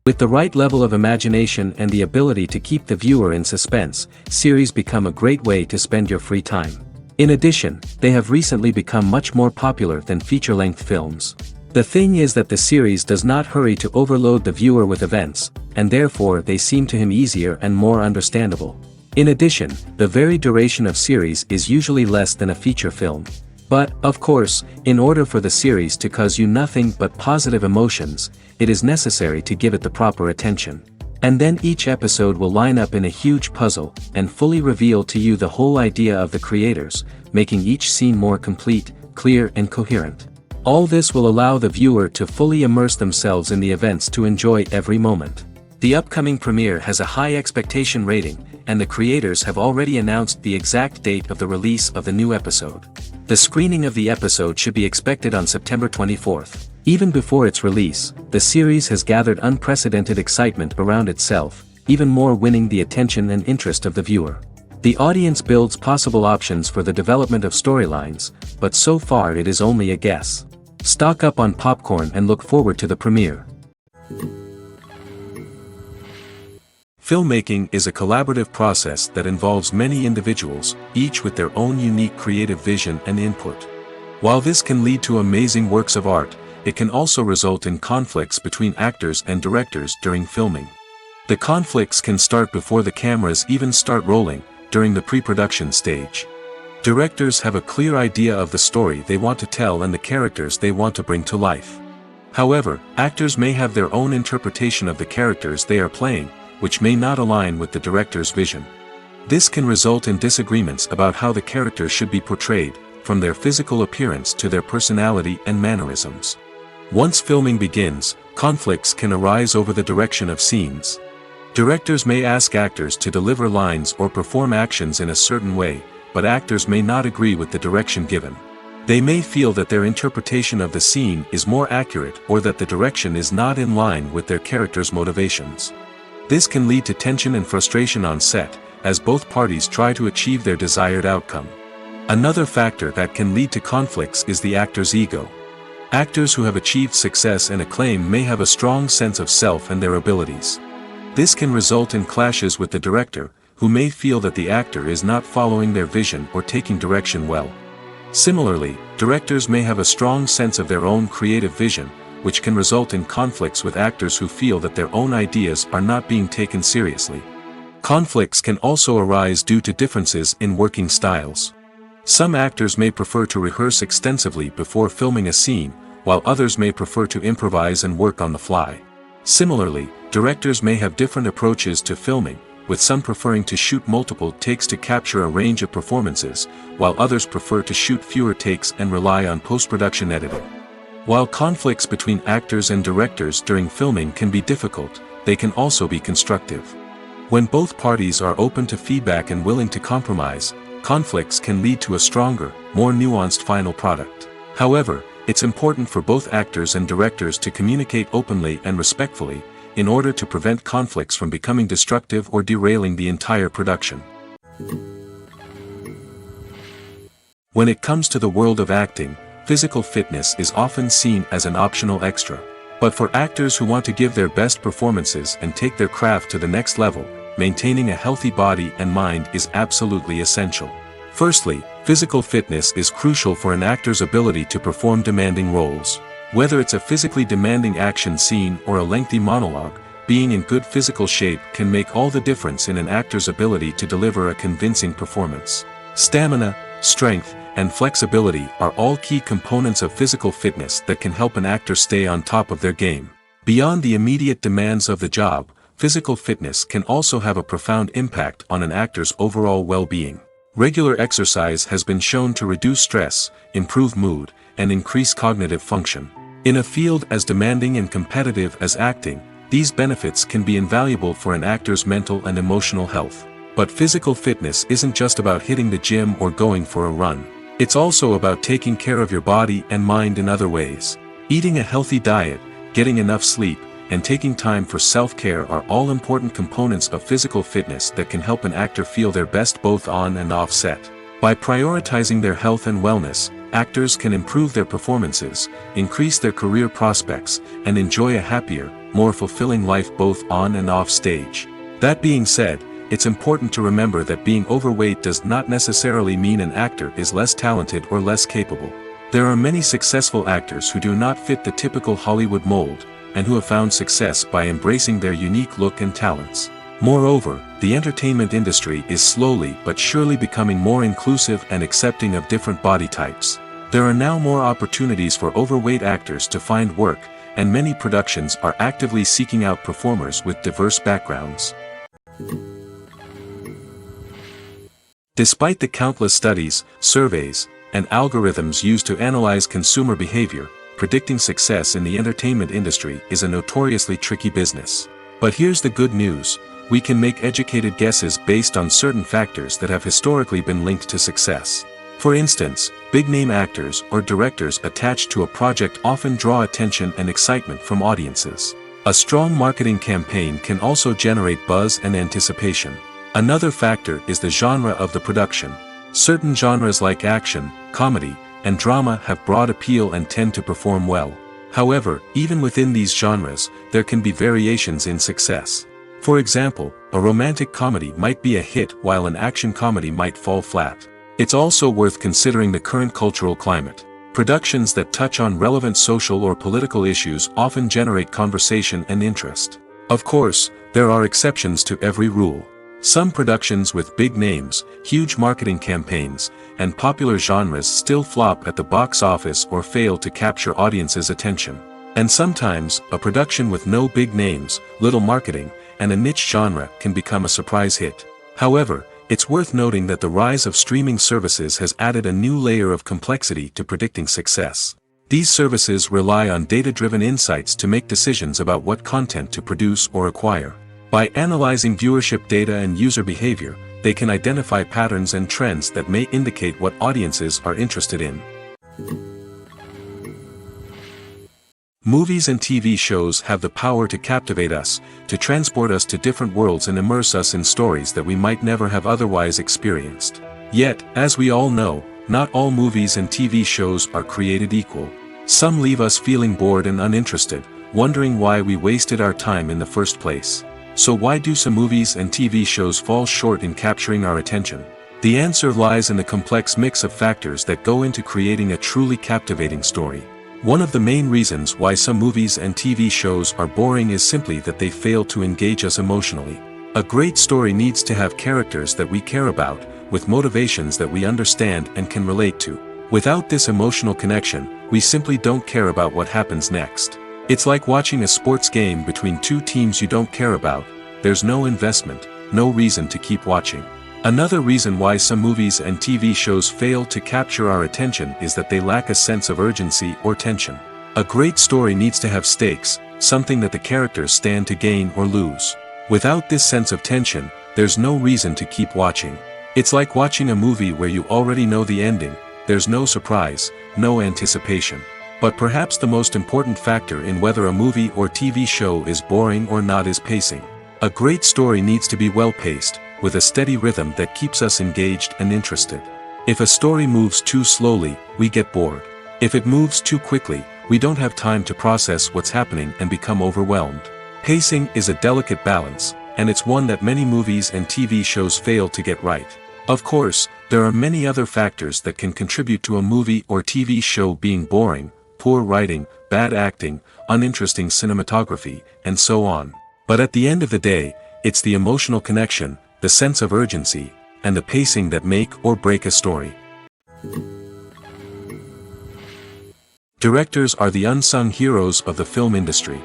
With the right level of imagination and the ability to keep the viewer in suspense, series become a great way to spend your free time. In addition, they have recently become much more popular than feature-length films. The thing is that the series does not hurry to overload the viewer with events, and therefore they seem to him easier and more understandable. In addition, the very duration of series is usually less than a feature film. But, of course, in order for the series to cause you nothing but positive emotions, it is necessary to give it the proper attention. And then each episode will line up in a huge puzzle, and fully reveal to you the whole idea of the creators, making each scene more complete, clear and coherent. All this will allow the viewer to fully immerse themselves in the events to enjoy every moment. The upcoming premiere has a high expectation rating, and the creators have already announced the exact date of the release of the new episode. The screening of the episode should be expected on September 24th. Even before its release, the series has gathered unprecedented excitement around itself, even more winning the attention and interest of the viewer. The audience builds possible options for the development of storylines, but so far it is only a guess. Stock up on popcorn and look forward to the premiere. Filmmaking is a collaborative process that involves many individuals, each with their own unique creative vision and input. While this can lead to amazing works of art, it can also result in conflicts between actors and directors during filming. The conflicts can start before the cameras even start rolling, during the pre-production stage. Directors have a clear idea of the story they want to tell and the characters they want to bring to life. However, actors may have their own interpretation of the characters they are playing, which may not align with the director's vision. This can result in disagreements about how the characters should be portrayed, from their physical appearance to their personality and mannerisms. Once filming begins, conflicts can arise over the direction of scenes. Directors may ask actors to deliver lines or perform actions in a certain way, but actors may not agree with the direction given. They may feel that their interpretation of the scene is more accurate or that the direction is not in line with their character's motivations. This can lead to tension and frustration on set, as both parties try to achieve their desired outcome. Another factor that can lead to conflicts is the actor's ego. Actors who have achieved success and acclaim may have a strong sense of self and their abilities. This can result in clashes with the director, who may feel that the actor is not following their vision or taking direction well. Similarly, directors may have a strong sense of their own creative vision, which can result in conflicts with actors who feel that their own ideas are not being taken seriously. Conflicts can also arise due to differences in working styles. Some actors may prefer to rehearse extensively before filming a scene, while others may prefer to improvise and work on the fly. Similarly, directors may have different approaches to filming, with some preferring to shoot multiple takes to capture a range of performances, while others prefer to shoot fewer takes and rely on post-production editing. While conflicts between actors and directors during filming can be difficult, they can also be constructive. When both parties are open to feedback and willing to compromise, conflicts can lead to a stronger, more nuanced final product. However, it's important for both actors and directors to communicate openly and respectfully, in order to prevent conflicts from becoming destructive or derailing the entire production. When it comes to the world of acting, physical fitness is often seen as an optional extra. But for actors who want to give their best performances and take their craft to the next level, maintaining a healthy body and mind is absolutely essential. Firstly, physical fitness is crucial for an actor's ability to perform demanding roles. Whether it's a physically demanding action scene or a lengthy monologue, being in good physical shape can make all the difference in an actor's ability to deliver a convincing performance. Stamina, strength, and flexibility are all key components of physical fitness that can help an actor stay on top of their game. Beyond the immediate demands of the job, physical fitness can also have a profound impact on an actor's overall well-being. Regular exercise has been shown to reduce stress, improve mood, and increase cognitive function. In a field as demanding and competitive as acting, these benefits can be invaluable for an actor's mental and emotional health. But physical fitness isn't just about hitting the gym or going for a run. It's also about taking care of your body and mind in other ways. Eating a healthy diet, getting enough sleep, and taking time for self-care are all important components of physical fitness that can help an actor feel their best both on and off set. By prioritizing their health and wellness, actors can improve their performances, increase their career prospects, and enjoy a happier, more fulfilling life both on and off stage. That being said, it's important to remember that being overweight does not necessarily mean an actor is less talented or less capable. There are many successful actors who do not fit the typical Hollywood mold, and who have found success by embracing their unique look and talents. Moreover, the entertainment industry is slowly but surely becoming more inclusive and accepting of different body types. There are now more opportunities for overweight actors to find work, and many productions are actively seeking out performers with diverse backgrounds. Despite the countless studies, surveys, and algorithms used to analyze consumer behavior, predicting success in the entertainment industry is a notoriously tricky business. But here's the good news: we can make educated guesses based on certain factors that have historically been linked to success. For instance, big-name actors or directors attached to a project often draw attention and excitement from audiences. A strong marketing campaign can also generate buzz and anticipation. Another factor is the genre of the production. Certain genres like action, comedy, and drama have broad appeal and tend to perform well. However, even within these genres, there can be variations in success. For example, a romantic comedy might be a hit while an action comedy might fall flat. It's also worth considering the current cultural climate. Productions that touch on relevant social or political issues often generate conversation and interest. Of course, there are exceptions to every rule. Some productions with big names, huge marketing campaigns, and popular genres still flop at the box office or fail to capture audiences' attention. And sometimes, a production with no big names, little marketing, and a niche genre can become a surprise hit. However, it's worth noting that the rise of streaming services has added a new layer of complexity to predicting success. These services rely on data-driven insights to make decisions about what content to produce or acquire. By analyzing viewership data and user behavior, they can identify patterns and trends that may indicate what audiences are interested in. Movies and TV shows have the power to captivate us, to transport us to different worlds and immerse us in stories that we might never have otherwise experienced. Yet, as we all know, not all movies and TV shows are created equal. Some leave us feeling bored and uninterested, wondering why we wasted our time in the first place. So why do some movies and TV shows fall short in capturing our attention? The answer lies in the complex mix of factors that go into creating a truly captivating story. One of the main reasons why some movies and TV shows are boring is simply that they fail to engage us emotionally. A great story needs to have characters that we care about, with motivations that we understand and can relate to. Without this emotional connection, we simply don't care about what happens next. It's like watching a sports game between two teams you don't care about. There's no investment, no reason to keep watching. Another reason why some movies and TV shows fail to capture our attention is that they lack a sense of urgency or tension. A great story needs to have stakes, something that the characters stand to gain or lose. Without this sense of tension, there's no reason to keep watching. It's like watching a movie where you already know the ending. There's no surprise, no anticipation. But perhaps the most important factor in whether a movie or TV show is boring or not is pacing. A great story needs to be well-paced, with a steady rhythm that keeps us engaged and interested. If a story moves too slowly, we get bored. If it moves too quickly, we don't have time to process what's happening and become overwhelmed. Pacing is a delicate balance, and it's one that many movies and TV shows fail to get right. Of course, there are many other factors that can contribute to a movie or TV show being boring: poor writing, bad acting, uninteresting cinematography, and so on. But at the end of the day, it's the emotional connection, the sense of urgency, and the pacing that make or break a story. Directors are the unsung heroes of the film industry.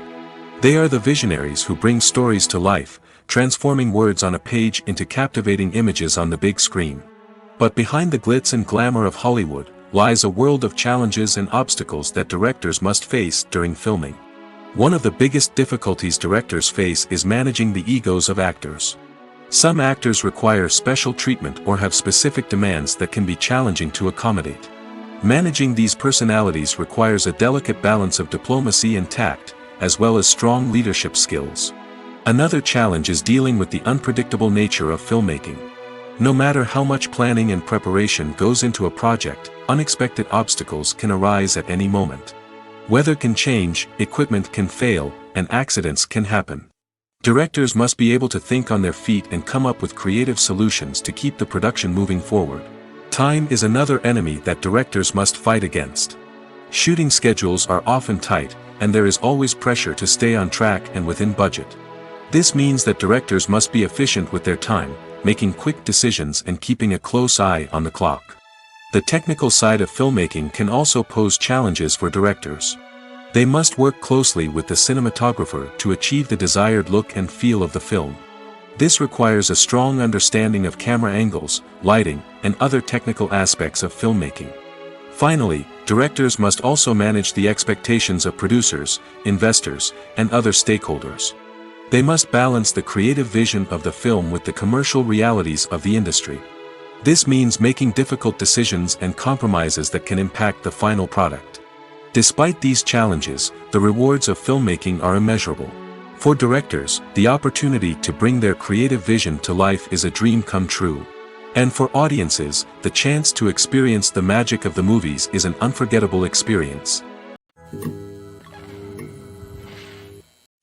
They are the visionaries who bring stories to life, transforming words on a page into captivating images on the big screen. But behind the glitz and glamour of Hollywood lies a world of challenges and obstacles that directors must face during filming. One of the biggest difficulties directors face is managing the egos of actors. Some actors require special treatment or have specific demands that can be challenging to accommodate. Managing these personalities requires a delicate balance of diplomacy and tact, as well as strong leadership skills. Another challenge is dealing with the unpredictable nature of filmmaking. No matter how much planning and preparation goes into a project, unexpected obstacles can arise at any moment. Weather can change, equipment can fail, and accidents can happen. Directors must be able to think on their feet and come up with creative solutions to keep the production moving forward. Time is another enemy that directors must fight against. Shooting schedules are often tight, and there is always pressure to stay on track and within budget. This means that directors must be efficient with their time, making quick decisions and keeping a close eye on the clock. The technical side of filmmaking can also pose challenges for directors. They must work closely with the cinematographer to achieve the desired look and feel of the film. This requires a strong understanding of camera angles, lighting, and other technical aspects of filmmaking. Finally, directors must also manage the expectations of producers, investors, and other stakeholders. They must balance the creative vision of the film with the commercial realities of the industry. This means making difficult decisions and compromises that can impact the final product. Despite these challenges, the rewards of filmmaking are immeasurable. For directors, the opportunity to bring their creative vision to life is a dream come true. And for audiences, the chance to experience the magic of the movies is an unforgettable experience.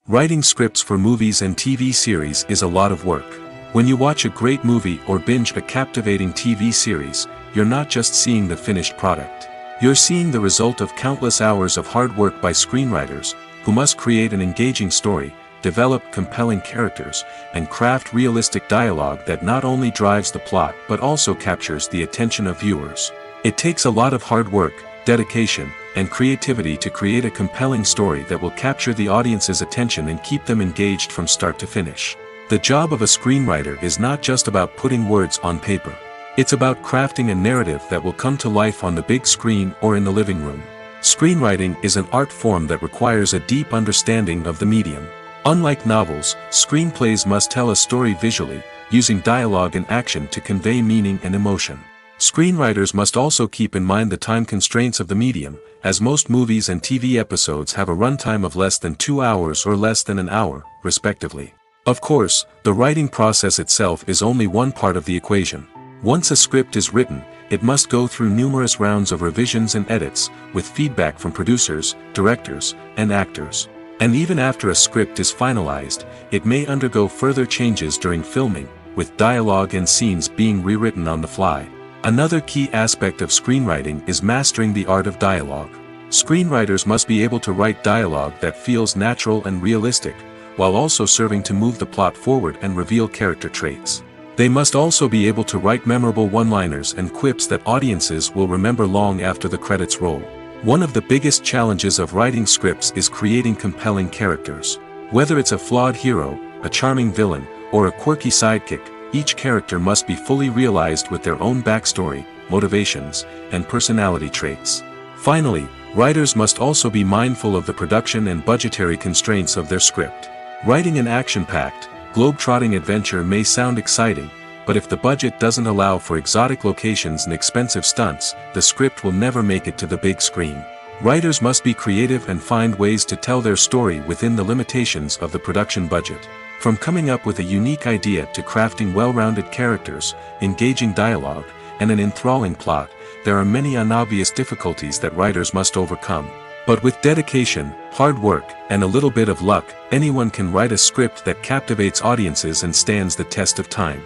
Writing scripts for movies and TV series is a lot of work. When you watch a great movie or binge a captivating TV series, you're not just seeing the finished product. You're seeing the result of countless hours of hard work by screenwriters, who must create an engaging story, develop compelling characters, and craft realistic dialogue that not only drives the plot but also captures the attention of viewers. It takes a lot of hard work, dedication, and creativity to create a compelling story that will capture the audience's attention and keep them engaged from start to finish. The job of a screenwriter is not just about putting words on paper. It's about crafting a narrative that will come to life on the big screen or in the living room. Screenwriting is an art form that requires a deep understanding of the medium. Unlike novels, screenplays must tell a story visually, using dialogue and action to convey meaning and emotion. Screenwriters must also keep in mind the time constraints of the medium, as most movies and TV episodes have a runtime of less than 2 hours or less than an hour, respectively. Of course, the writing process itself is only one part of the equation. Once a script is written, it must go through numerous rounds of revisions and edits, with feedback from producers, directors, and actors. And even after a script is finalized, it may undergo further changes during filming, with dialogue and scenes being rewritten on the fly. Another key aspect of screenwriting is mastering the art of dialogue. Screenwriters must be able to write dialogue that feels natural and realistic, while also serving to move the plot forward and reveal character traits. They must also be able to write memorable one-liners and quips that audiences will remember long after the credits roll. One of the biggest challenges of writing scripts is creating compelling characters. Whether it's a flawed hero, a charming villain, or a quirky sidekick, each character must be fully realized with their own backstory, motivations, and personality traits. Finally, writers must also be mindful of the production and budgetary constraints of their script. Writing an action-packed, globe-trotting adventure may sound exciting, but if the budget doesn't allow for exotic locations and expensive stunts, the script will never make it to the big screen. Writers must be creative and find ways to tell their story within the limitations of the production budget. From coming up with a unique idea to crafting well-rounded characters, engaging dialogue, and an enthralling plot, there are many unobvious difficulties that writers must overcome. But with dedication, hard work, and a little bit of luck, anyone can write a script that captivates audiences and stands the test of time.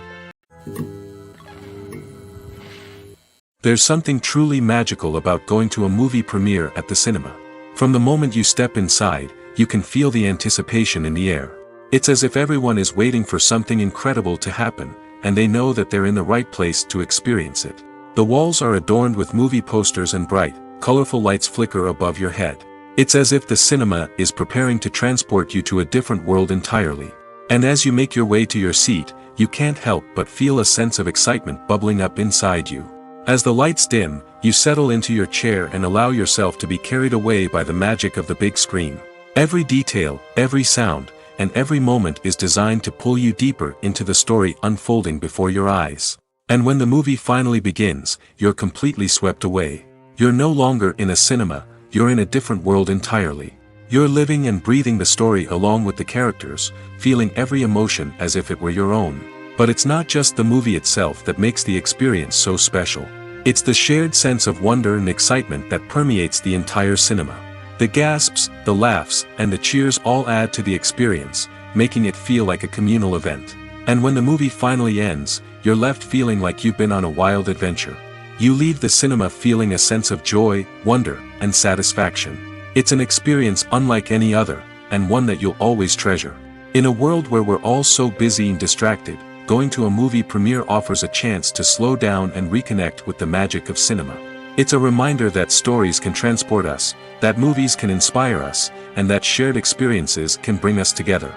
There's something truly magical about going to a movie premiere at the cinema. From the moment you step inside, you can feel the anticipation in the air. It's as if everyone is waiting for something incredible to happen, and they know that they're in the right place to experience it. The walls are adorned with movie posters and bright, colorful lights flicker above your head. It's as if the cinema is preparing to transport you to a different world entirely. And as you make your way to your seat, you can't help but feel a sense of excitement bubbling up inside you. As the lights dim, you settle into your chair and allow yourself to be carried away by the magic of the big screen. Every detail, every sound, and every moment is designed to pull you deeper into the story unfolding before your eyes. And when the movie finally begins, you're completely swept away. You're no longer in a cinema, you're in a different world entirely. You're living and breathing the story along with the characters, feeling every emotion as if it were your own. But it's not just the movie itself that makes the experience so special. It's the shared sense of wonder and excitement that permeates the entire cinema. The gasps, the laughs, and the cheers all add to the experience, making it feel like a communal event. And when the movie finally ends, you're left feeling like you've been on a wild adventure. You leave the cinema feeling a sense of joy, wonder, and satisfaction. It's an experience unlike any other, and one that you'll always treasure. In a world where we're all so busy and distracted, going to a movie premiere offers a chance to slow down and reconnect with the magic of cinema. It's a reminder that stories can transport us, that movies can inspire us, and that shared experiences can bring us together.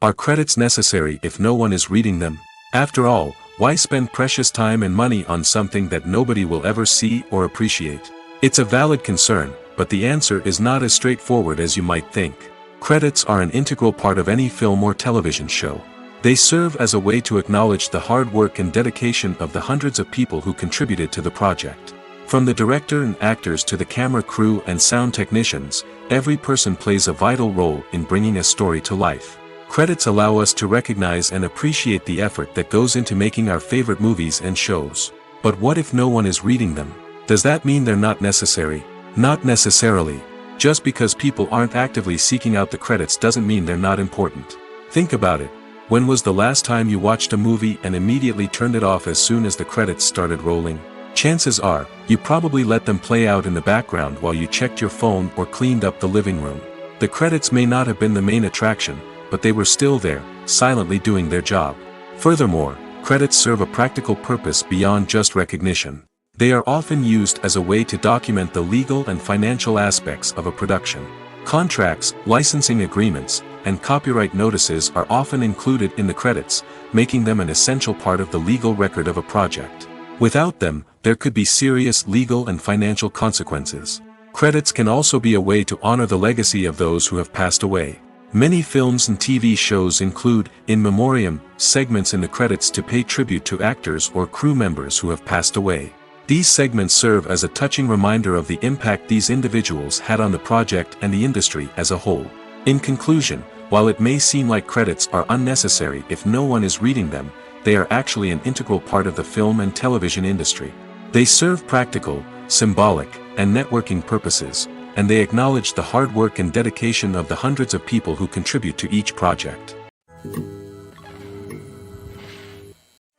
Are credits necessary if no one is reading them? After all, why spend precious time and money on something that nobody will ever see or appreciate? It's a valid concern, but the answer is not as straightforward as you might think. Credits are an integral part of any film or television show. They serve as a way to acknowledge the hard work and dedication of the hundreds of people who contributed to the project. From the director and actors to the camera crew and sound technicians, every person plays a vital role in bringing a story to life. Credits allow us to recognize and appreciate the effort that goes into making our favorite movies and shows. But what if no one is reading them? Does that mean they're not necessary? Not necessarily. Just because people aren't actively seeking out the credits doesn't mean they're not important. Think about it. When was the last time you watched a movie and immediately turned it off as soon as the credits started rolling? Chances are, you probably let them play out in the background while you checked your phone or cleaned up the living room. The credits may not have been the main attraction, but they were still there, silently doing their job. Furthermore, credits serve a practical purpose beyond just recognition. They are often used as a way to document the legal and financial aspects of a production. Contracts, licensing agreements, and copyright notices are often included in the credits, making them an essential part of the legal record of a project. Without them, there could be serious legal and financial consequences. Credits can also be a way to honor the legacy of those who have passed away. Many films and TV shows include, in memoriam, segments in the credits to pay tribute to actors or crew members who have passed away. These segments serve as a touching reminder of the impact these individuals had on the project and the industry as a whole. In conclusion, while it may seem like credits are unnecessary if no one is reading them, they are actually an integral part of the film and television industry. They serve practical, symbolic, and networking purposes, and they acknowledge the hard work and dedication of the hundreds of people who contribute to each project.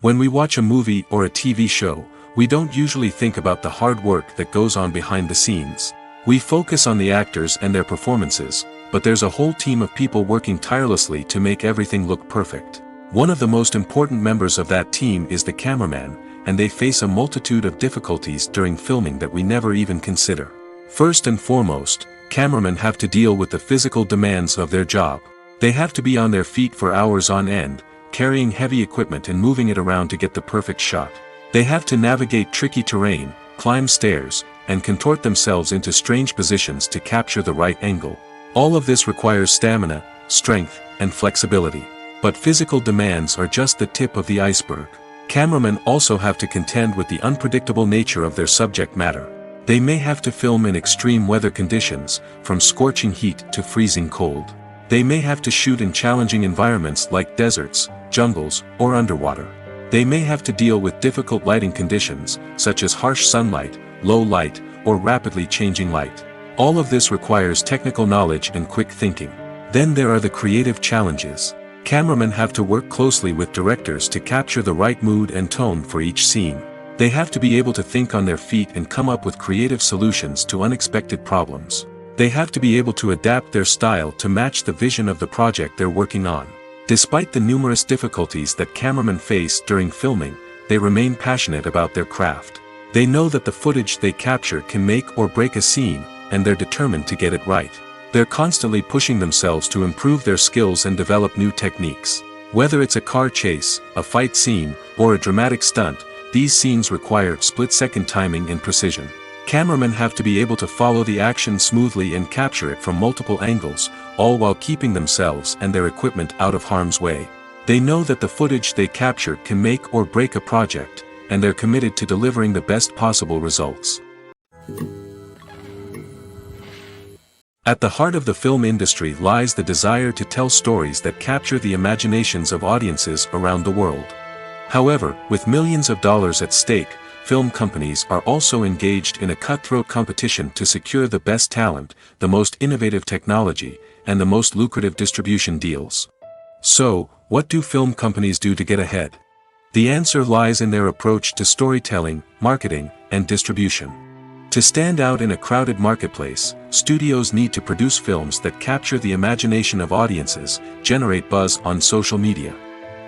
When we watch a movie or a TV show, we don't usually think about the hard work that goes on behind the scenes. We focus on the actors and their performances, but there's a whole team of people working tirelessly to make everything look perfect. One of the most important members of that team is the cameraman, and they face a multitude of difficulties during filming that we never even consider. First and foremost, cameramen have to deal with the physical demands of their job. They have to be on their feet for hours on end, carrying heavy equipment and moving it around to get the perfect shot. They have to navigate tricky terrain, climb stairs, and contort themselves into strange positions to capture the right angle. All of this requires stamina, strength, and flexibility. But physical demands are just the tip of the iceberg. Cameramen also have to contend with the unpredictable nature of their subject matter. They may have to film in extreme weather conditions, from scorching heat to freezing cold. They may have to shoot in challenging environments like deserts, jungles, or underwater. They may have to deal with difficult lighting conditions, such as harsh sunlight, low light, or rapidly changing light. All of this requires technical knowledge and quick thinking. Then there are the creative challenges. Cameramen have to work closely with directors to capture the right mood and tone for each scene. They have to be able to think on their feet and come up with creative solutions to unexpected problems. They have to be able to adapt their style to match the vision of the project they're working on. Despite the numerous difficulties that cameramen face during filming, they remain passionate about their craft. They know that the footage they capture can make or break a scene, and they're determined to get it right. They're constantly pushing themselves to improve their skills and develop new techniques. Whether it's a car chase, a fight scene, or a dramatic stunt, these scenes require split-second timing and precision. Cameramen have to be able to follow the action smoothly and capture it from multiple angles, all while keeping themselves and their equipment out of harm's way. They know that the footage they capture can make or break a project, and they're committed to delivering the best possible results. At the heart of the film industry lies the desire to tell stories that capture the imaginations of audiences around the world. However, with millions of dollars at stake, film companies are also engaged in a cutthroat competition to secure the best talent, the most innovative technology, and the most lucrative distribution deals. So, what do film companies do to get ahead? The answer lies in their approach to storytelling, marketing, and distribution. To stand out in a crowded marketplace, studios need to produce films that capture the imagination of audiences, generate buzz on social media.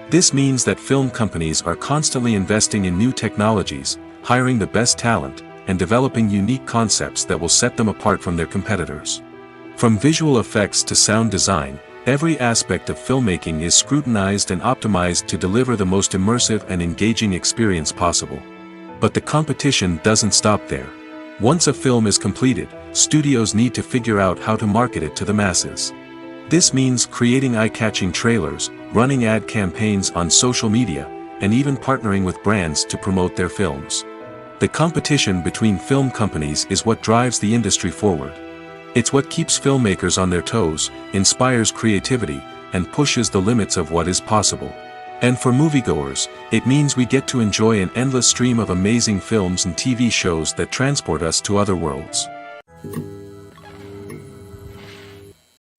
This means that film companies are constantly investing in new technologies, hiring the best talent, and developing unique concepts that will set them apart from their competitors. From visual effects to sound design, every aspect of filmmaking is scrutinized and optimized to deliver the most immersive and engaging experience possible. But the competition doesn't stop there. Once a film is completed, studios need to figure out how to market it to the masses. This means creating eye-catching trailers, running ad campaigns on social media, and even partnering with brands to promote their films. The competition between film companies is what drives the industry forward. It's what keeps filmmakers on their toes, inspires creativity, and pushes the limits of what is possible. And for moviegoers, it means we get to enjoy an endless stream of amazing films and TV shows that transport us to other worlds.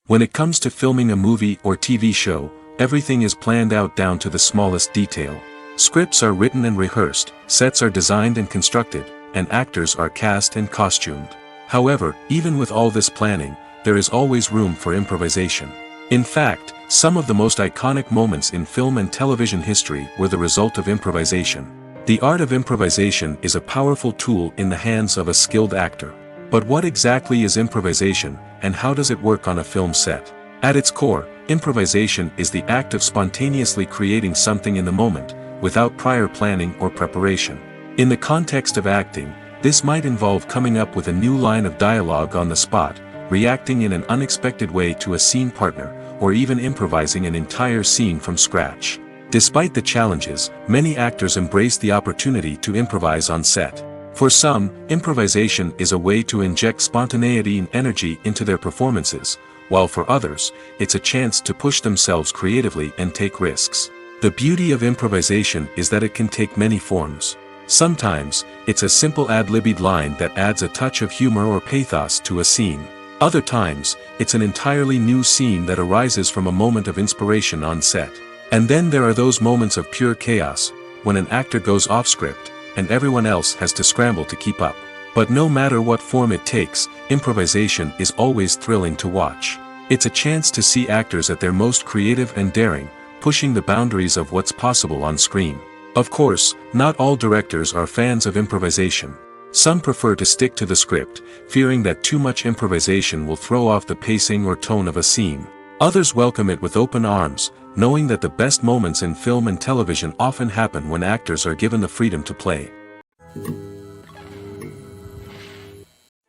When it comes to filming a movie or TV show, everything is planned out down to the smallest detail. Scripts are written and rehearsed, sets are designed and constructed, and actors are cast and costumed. However, even with all this planning, there is always room for improvisation. In fact, some of the most iconic moments in film and television history were the result of improvisation. The art of improvisation is a powerful tool in the hands of a skilled actor. But what exactly is improvisation, and how does it work on a film set? At its core, improvisation is the act of spontaneously creating something in the moment, without prior planning or preparation. In the context of acting, this might involve coming up with a new line of dialogue on the spot, reacting in an unexpected way to a scene partner, or even improvising an entire scene from scratch. Despite the challenges, many actors embrace the opportunity to improvise on set. For some, improvisation is a way to inject spontaneity and energy into their performances, while for others, it's a chance to push themselves creatively and take risks. The beauty of improvisation is that it can take many forms. Sometimes, it's a simple ad-libbed line that adds a touch of humor or pathos to a scene. Other times, it's an entirely new scene that arises from a moment of inspiration on set. And then there are those moments of pure chaos, when an actor goes off script, and everyone else has to scramble to keep up. But no matter what form it takes, improvisation is always thrilling to watch. It's a chance to see actors at their most creative and daring, pushing the boundaries of what's possible on screen. Of course, not all directors are fans of improvisation. Some prefer to stick to the script, fearing that too much improvisation will throw off the pacing or tone of a scene. Others welcome it with open arms, knowing that the best moments in film and television often happen when actors are given the freedom to play.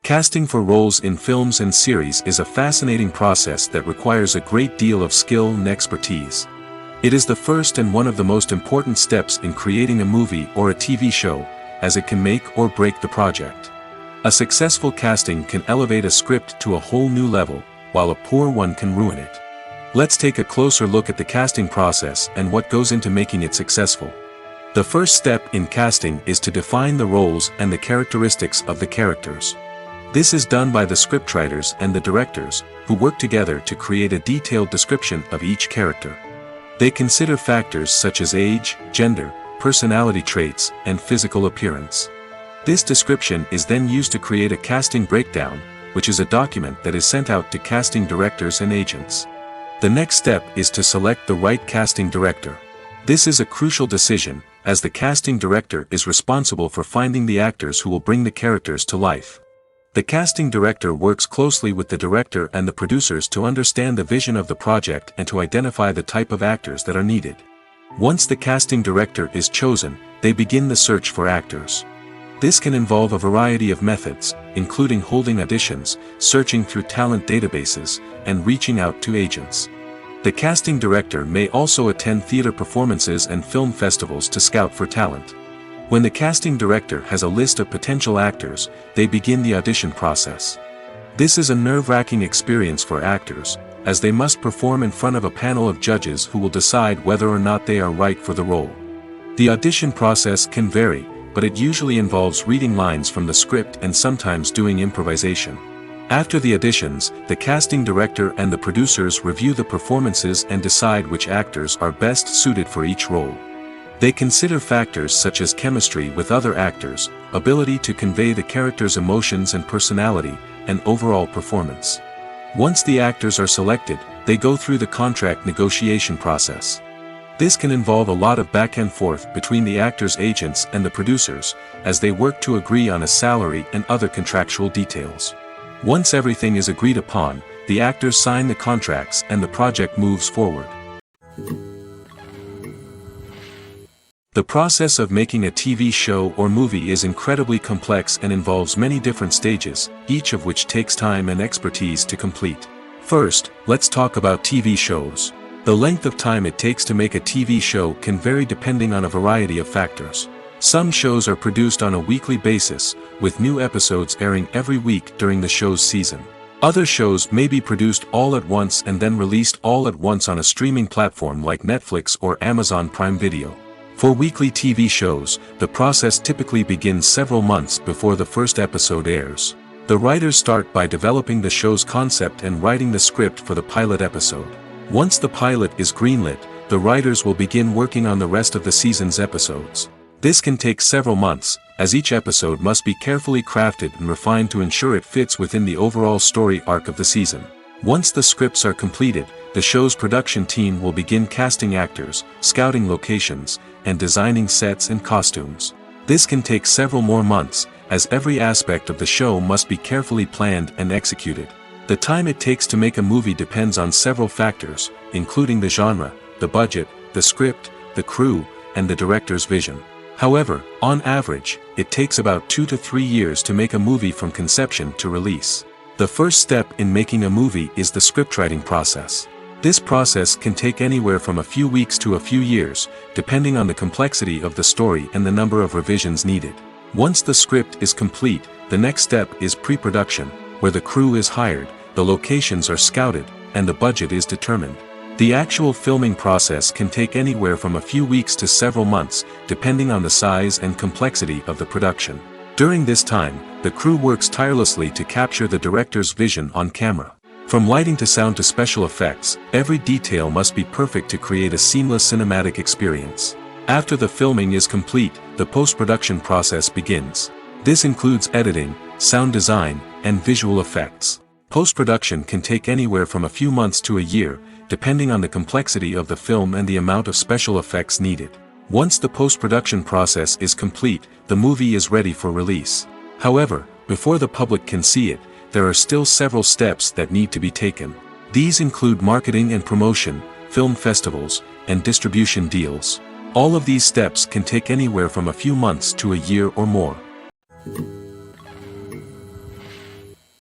Casting for roles in films and series is a fascinating process that requires a great deal of skill and expertise. It is the first and one of the most important steps in creating a movie or a TV show, as it can make or break the project. A successful casting can elevate a script to a whole new level, while a poor one can ruin it. Let's take a closer look at the casting process and what goes into making it successful. The first step in casting is to define the roles and the characteristics of the characters. This is done by the scriptwriters and the directors, who work together to create a detailed description of each character. They consider factors such as age, gender, personality traits, and physical appearance. This description is then used to create a casting breakdown, which is a document that is sent out to casting directors and agents. The next step is to select the right casting director. This is a crucial decision, as the casting director is responsible for finding the actors who will bring the characters to life. The casting director works closely with the director and the producers to understand the vision of the project and to identify the type of actors that are needed. Once the casting director is chosen, they begin the search for actors. This can involve a variety of methods, including holding auditions, searching through talent databases, and reaching out to agents. The casting director may also attend theater performances and film festivals to scout for talent. When the casting director has a list of potential actors, they begin the audition process. This is a nerve-wracking experience for actors, as they must perform in front of a panel of judges who will decide whether or not they are right for the role. The audition process can vary, but it usually involves reading lines from the script and sometimes doing improvisation. After the auditions, the casting director and the producers review the performances and decide which actors are best suited for each role. They consider factors such as chemistry with other actors, ability to convey the character's emotions and personality, and overall performance. Once the actors are selected, they go through the contract negotiation process. This can involve a lot of back and forth between the actors' agents and the producers, as they work to agree on a salary and other contractual details. Once everything is agreed upon, the actors sign the contracts and the project moves forward. The process of making a TV show or movie is incredibly complex and involves many different stages, each of which takes time and expertise to complete. First, let's talk about TV shows. The length of time it takes to make a TV show can vary depending on a variety of factors. Some shows are produced on a weekly basis, with new episodes airing every week during the show's season. Other shows may be produced all at once and then released all at once on a streaming platform like Netflix or Amazon Prime Video. For weekly TV shows, the process typically begins several months before the first episode airs. The writers start by developing the show's concept and writing the script for the pilot episode. Once the pilot is greenlit, the writers will begin working on the rest of the season's episodes. This can take several months, as each episode must be carefully crafted and refined to ensure it fits within the overall story arc of the season. Once the scripts are completed, the show's production team will begin casting actors, scouting locations, and designing sets and costumes. This can take several more months, as every aspect of the show must be carefully planned and executed. The time it takes to make a movie depends on several factors, including the genre, the budget, the script, the crew, and the director's vision. However, on average, it takes about 2 to 3 years to make a movie from conception to release. The first step in making a movie is the scriptwriting process. This process can take anywhere from a few weeks to a few years, depending on the complexity of the story and the number of revisions needed. Once the script is complete, the next step is pre-production, where the crew is hired, the locations are scouted, and the budget is determined. The actual filming process can take anywhere from a few weeks to several months, depending on the size and complexity of the production. During this time, the crew works tirelessly to capture the director's vision on camera. From lighting to sound to special effects, every detail must be perfect to create a seamless cinematic experience. After the filming is complete, the post-production process begins. This includes editing, sound design, and visual effects. Post-production can take anywhere from a few months to a year, depending on the complexity of the film and the amount of special effects needed. Once the post-production process is complete, the movie is ready for release. However, before the public can see it, there are still several steps that need to be taken. These include marketing and promotion, film festivals, and distribution deals. All of these steps can take anywhere from a few months to a year or more.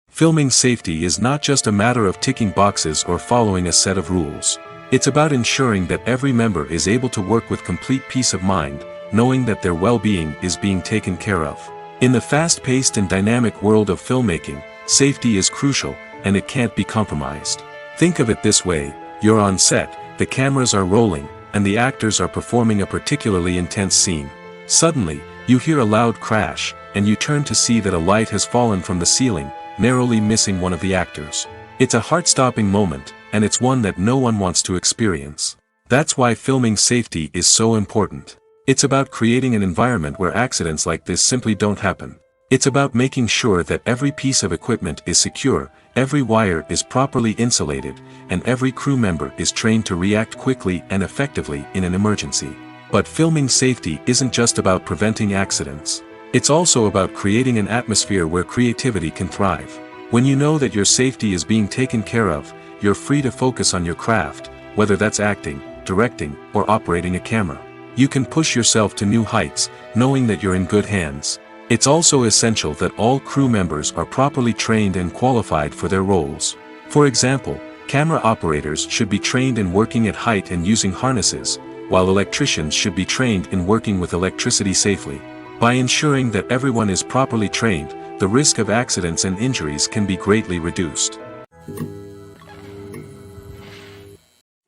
Filming safety is not just a matter of ticking boxes or following a set of rules. It's about ensuring that every member is able to work with complete peace of mind, knowing that their well-being is being taken care of. In the fast-paced and dynamic world of filmmaking, safety is crucial, and it can't be compromised. Think of it this way: you're on set, the cameras are rolling, and the actors are performing a particularly intense scene. Suddenly, you hear a loud crash, and you turn to see that a light has fallen from the ceiling, narrowly missing one of the actors. It's a heart-stopping moment, and it's one that no one wants to experience. That's why filming safety is so important. It's about creating an environment where accidents like this simply don't happen. It's about making sure that every piece of equipment is secure, every wire is properly insulated, and every crew member is trained to react quickly and effectively in an emergency. But filming safety isn't just about preventing accidents. It's also about creating an atmosphere where creativity can thrive. When you know that your safety is being taken care of, you're free to focus on your craft, whether that's acting, directing, or operating a camera. You can push yourself to new heights, knowing that you're in good hands. It's also essential that all crew members are properly trained and qualified for their roles. For example, camera operators should be trained in working at height and using harnesses, while electricians should be trained in working with electricity safely. By ensuring that everyone is properly trained, the risk of accidents and injuries can be greatly reduced.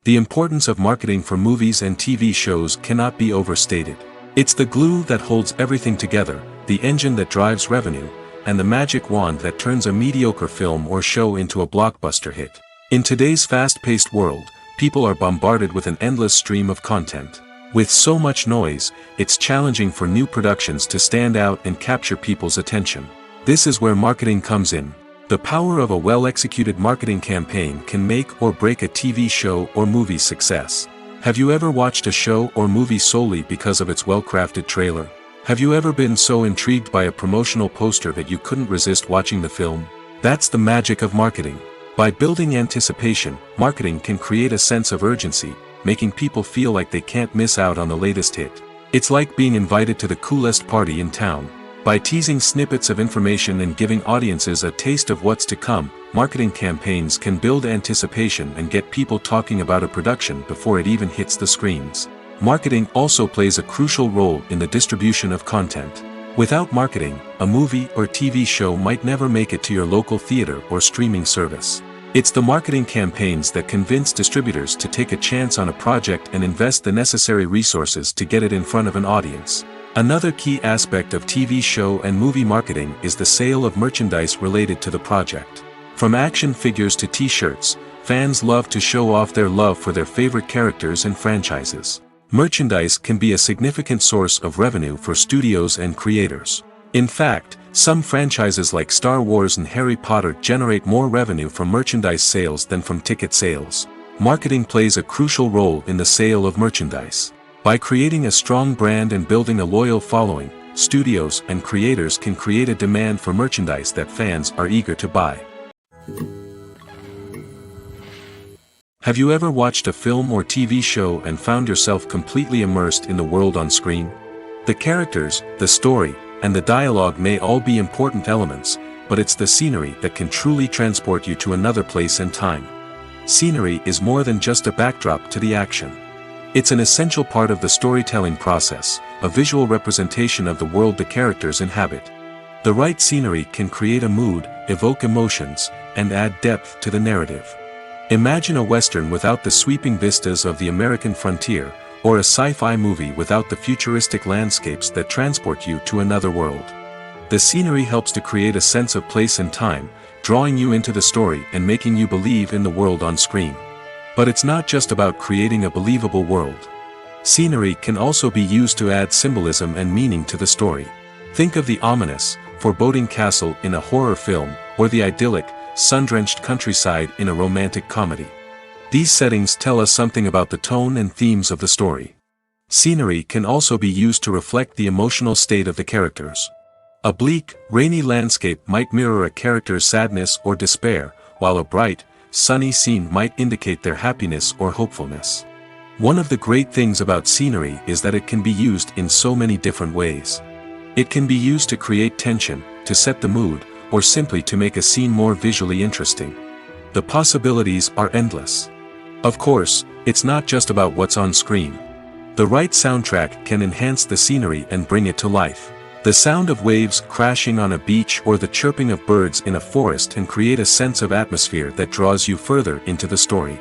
The importance of marketing for movies and TV shows cannot be overstated. It's the glue that holds everything together, the engine that drives revenue, and the magic wand that turns a mediocre film or show into a blockbuster hit. In today's fast-paced world, people are bombarded with an endless stream of content. With so much noise, it's challenging for new productions to stand out and capture people's attention. This is where marketing comes in. The power of a well-executed marketing campaign can make or break a TV show or movie's success. Have you ever watched a show or movie solely because of its well-crafted trailer? Have you ever been so intrigued by a promotional poster that you couldn't resist watching the film? That's the magic of marketing. By building anticipation, marketing can create a sense of urgency, making people feel like they can't miss out on the latest hit. It's like being invited to the coolest party in town. By teasing snippets of information and giving audiences a taste of what's to come, marketing campaigns can build anticipation and get people talking about a production before it even hits the screens. Marketing also plays a crucial role in the distribution of content. Without marketing, a movie or TV show might never make it to your local theater or streaming service. It's the marketing campaigns that convince distributors to take a chance on a project and invest the necessary resources to get it in front of an audience. Another key aspect of TV show and movie marketing is the sale of merchandise related to the project. From action figures to t-shirts, fans love to show off their love for their favorite characters and franchises. Merchandise can be a significant source of revenue for studios and creators. In fact, some franchises like Star Wars and Harry Potter generate more revenue from merchandise sales than from ticket sales. Marketing plays a crucial role in the sale of merchandise. By creating a strong brand and building a loyal following, studios and creators can create a demand for merchandise that fans are eager to buy. Have you ever watched a film or TV show and found yourself completely immersed in the world on screen? The characters, the story, and the dialogue may all be important elements, but it's the scenery that can truly transport you to another place and time. Scenery is more than just a backdrop to the action. It's an essential part of the storytelling process, a visual representation of the world the characters inhabit. The right scenery can create a mood, evoke emotions, and add depth to the narrative. Imagine a Western without the sweeping vistas of the American frontier, or a sci-fi movie without the futuristic landscapes that transport you to another world. The scenery helps to create a sense of place and time, drawing you into the story and making you believe in the world on screen. But it's not just about creating a believable world. Scenery can also be used to add symbolism and meaning to the story. Think of the ominous, foreboding castle in a horror film, or the idyllic, sun-drenched countryside in a romantic comedy. These settings tell us something about the tone and themes of the story. Scenery can also be used to reflect the emotional state of the characters. A bleak, rainy landscape might mirror a character's sadness or despair, while a bright, sunny scene might indicate their happiness or hopefulness. One of the great things about scenery is that it can be used in so many different ways. It can be used to create tension, to set the mood, or simply to make a scene more visually interesting. The possibilities are endless. Of course, it's not just about what's on screen. The right soundtrack can enhance the scenery and bring it to life. The sound of waves crashing on a beach or the chirping of birds in a forest can create a sense of atmosphere that draws you further into the story.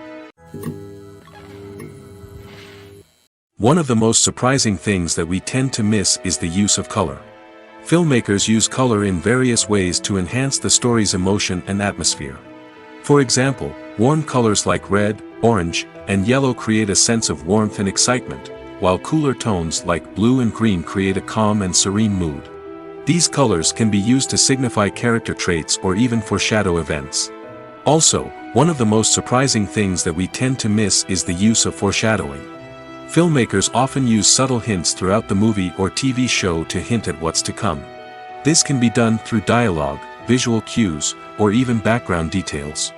One of the most surprising things that we tend to miss is the use of color. Filmmakers use color in various ways to enhance the story's emotion and atmosphere. For example, warm colors like red, orange, and yellow create a sense of warmth and excitement, while cooler tones like blue and green create a calm and serene mood. These colors can be used to signify character traits or even foreshadow events. Also, one of the most surprising things that we tend to miss is the use of foreshadowing. Filmmakers often use subtle hints throughout the movie or TV show to hint at what's to come. This can be done through dialogue, visual cues, or even background details.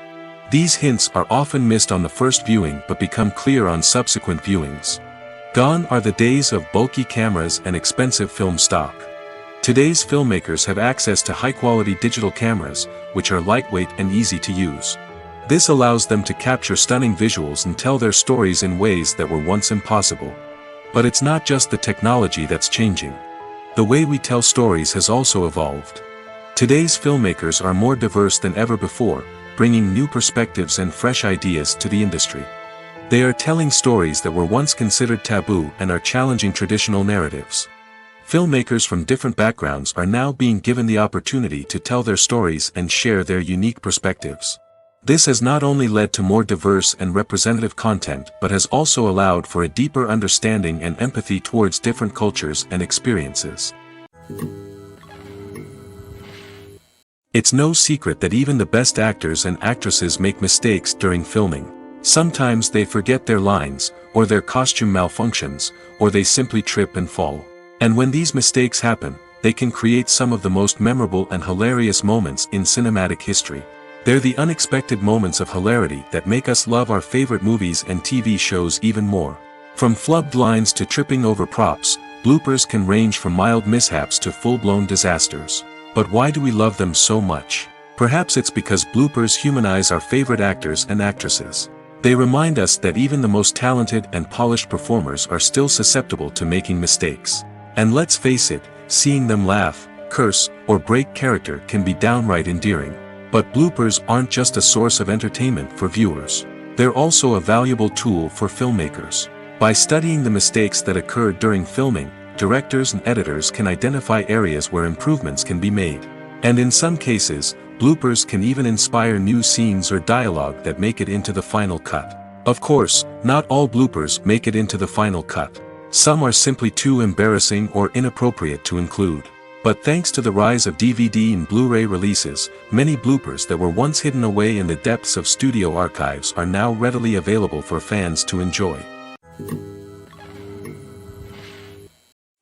These hints are often missed on the first viewing but become clear on subsequent viewings. Gone are the days of bulky cameras and expensive film stock. Today's filmmakers have access to high-quality digital cameras, which are lightweight and easy to use. This allows them to capture stunning visuals and tell their stories in ways that were once impossible. But it's not just the technology that's changing. The way we tell stories has also evolved. Today's filmmakers are more diverse than ever before, bringing new perspectives and fresh ideas to the industry. They are telling stories that were once considered taboo and are challenging traditional narratives. Filmmakers from different backgrounds are now being given the opportunity to tell their stories and share their unique perspectives. This has not only led to more diverse and representative content but has also allowed for a deeper understanding and empathy towards different cultures and experiences. It's no secret that even the best actors and actresses make mistakes during filming. Sometimes they forget their lines, or their costume malfunctions, or they simply trip and fall. And when these mistakes happen, they can create some of the most memorable and hilarious moments in cinematic history. They're the unexpected moments of hilarity that make us love our favorite movies and TV shows even more. From flubbed lines to tripping over props, bloopers can range from mild mishaps to full-blown disasters. But why do we love them so much? Perhaps it's because bloopers humanize our favorite actors and actresses. They remind us that even the most talented and polished performers are still susceptible to making mistakes. And let's face it, seeing them laugh, curse, or break character can be downright endearing. But bloopers aren't just a source of entertainment for viewers. They're also a valuable tool for filmmakers. By studying the mistakes that occurred during filming, directors and editors can identify areas where improvements can be made. And in some cases, bloopers can even inspire new scenes or dialogue that make it into the final cut. Of course, not all bloopers make it into the final cut. Some are simply too embarrassing or inappropriate to include. But thanks to the rise of DVD and Blu-ray releases, many bloopers that were once hidden away in the depths of studio archives are now readily available for fans to enjoy.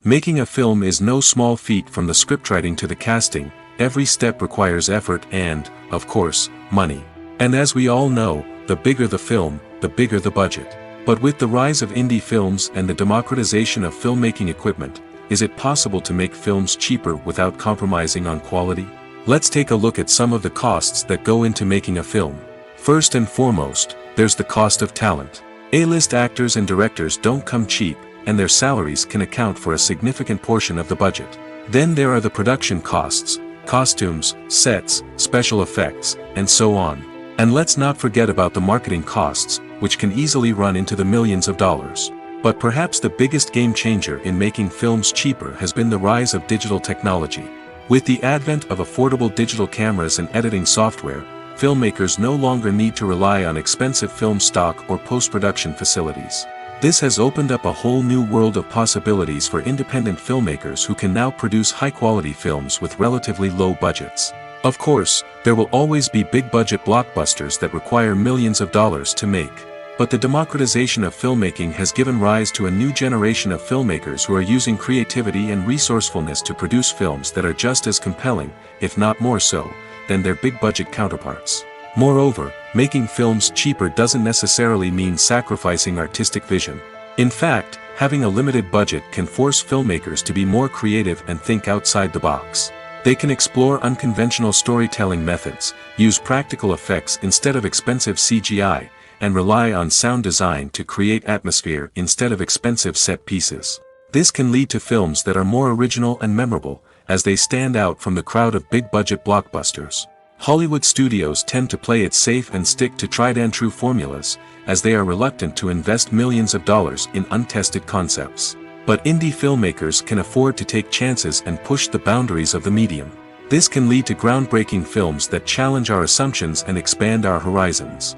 Making a film is no small feat. From the scriptwriting to the casting, every step requires effort and, of course, money. And as we all know, the bigger the film, the bigger the budget. But with the rise of indie films and the democratization of filmmaking equipment, is it possible to make films cheaper without compromising on quality? Let's take a look at some of the costs that go into making a film. First and foremost, there's the cost of talent. A-list actors and directors don't come cheap, and their salaries can account for a significant portion of the budget. Then there are the production costs, costumes, sets, special effects, and so on. And let's not forget about the marketing costs, which can easily run into the millions of dollars. But perhaps the biggest game changer in making films cheaper has been the rise of digital technology. With the advent of affordable digital cameras and editing software, filmmakers no longer need to rely on expensive film stock or post-production facilities. This has opened up a whole new world of possibilities for independent filmmakers who can now produce high-quality films with relatively low budgets. Of course, there will always be big-budget blockbusters that require millions of dollars to make. But the democratization of filmmaking has given rise to a new generation of filmmakers who are using creativity and resourcefulness to produce films that are just as compelling, if not more so, than their big-budget counterparts. Moreover, making films cheaper doesn't necessarily mean sacrificing artistic vision. In fact, having a limited budget can force filmmakers to be more creative and think outside the box. They can explore unconventional storytelling methods, use practical effects instead of expensive CGI, and rely on sound design to create atmosphere instead of expensive set pieces. This can lead to films that are more original and memorable, as they stand out from the crowd of big-budget blockbusters. Hollywood studios tend to play it safe and stick to tried-and-true formulas, as they are reluctant to invest millions of dollars in untested concepts. But indie filmmakers can afford to take chances and push the boundaries of the medium. This can lead to groundbreaking films that challenge our assumptions and expand our horizons.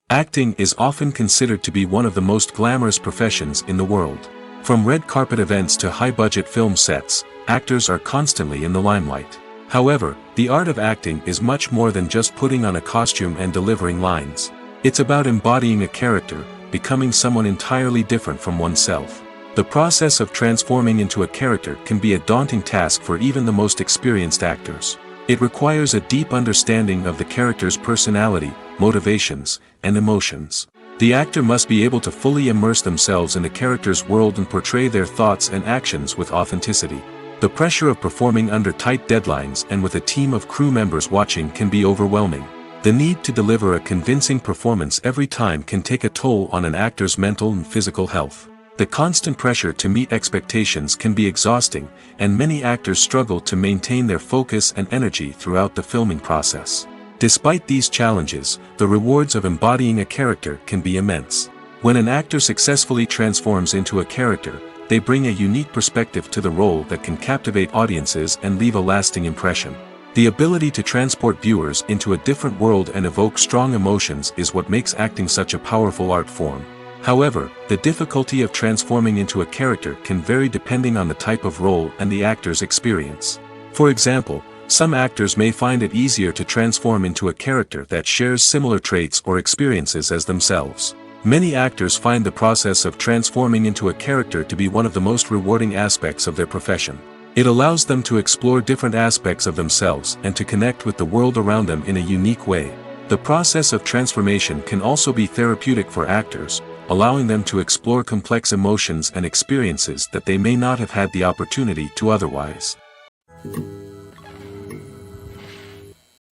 Acting is often considered to be one of the most glamorous professions in the world. From red carpet events to high-budget film sets, actors are constantly in the limelight. However, the art of acting is much more than just putting on a costume and delivering lines. It's about embodying a character, becoming someone entirely different from oneself. The process of transforming into a character can be a daunting task for even the most experienced actors. It requires a deep understanding of the character's personality, motivations, and emotions. The actor must be able to fully immerse themselves in the character's world and portray their thoughts and actions with authenticity. The pressure of performing under tight deadlines and with a team of crew members watching can be overwhelming. The need to deliver a convincing performance every time can take a toll on an actor's mental and physical health. The constant pressure to meet expectations can be exhausting, and many actors struggle to maintain their focus and energy throughout the filming process. Despite these challenges, the rewards of embodying a character can be immense. When an actor successfully transforms into a character, they bring a unique perspective to the role that can captivate audiences and leave a lasting impression. The ability to transport viewers into a different world and evoke strong emotions is what makes acting such a powerful art form. However, the difficulty of transforming into a character can vary depending on the type of role and the actor's experience. For example, some actors may find it easier to transform into a character that shares similar traits or experiences as themselves. Many actors find the process of transforming into a character to be one of the most rewarding aspects of their profession. It allows them to explore different aspects of themselves and to connect with the world around them in a unique way. The process of transformation can also be therapeutic for actors, allowing them to explore complex emotions and experiences that they may not have had the opportunity to otherwise.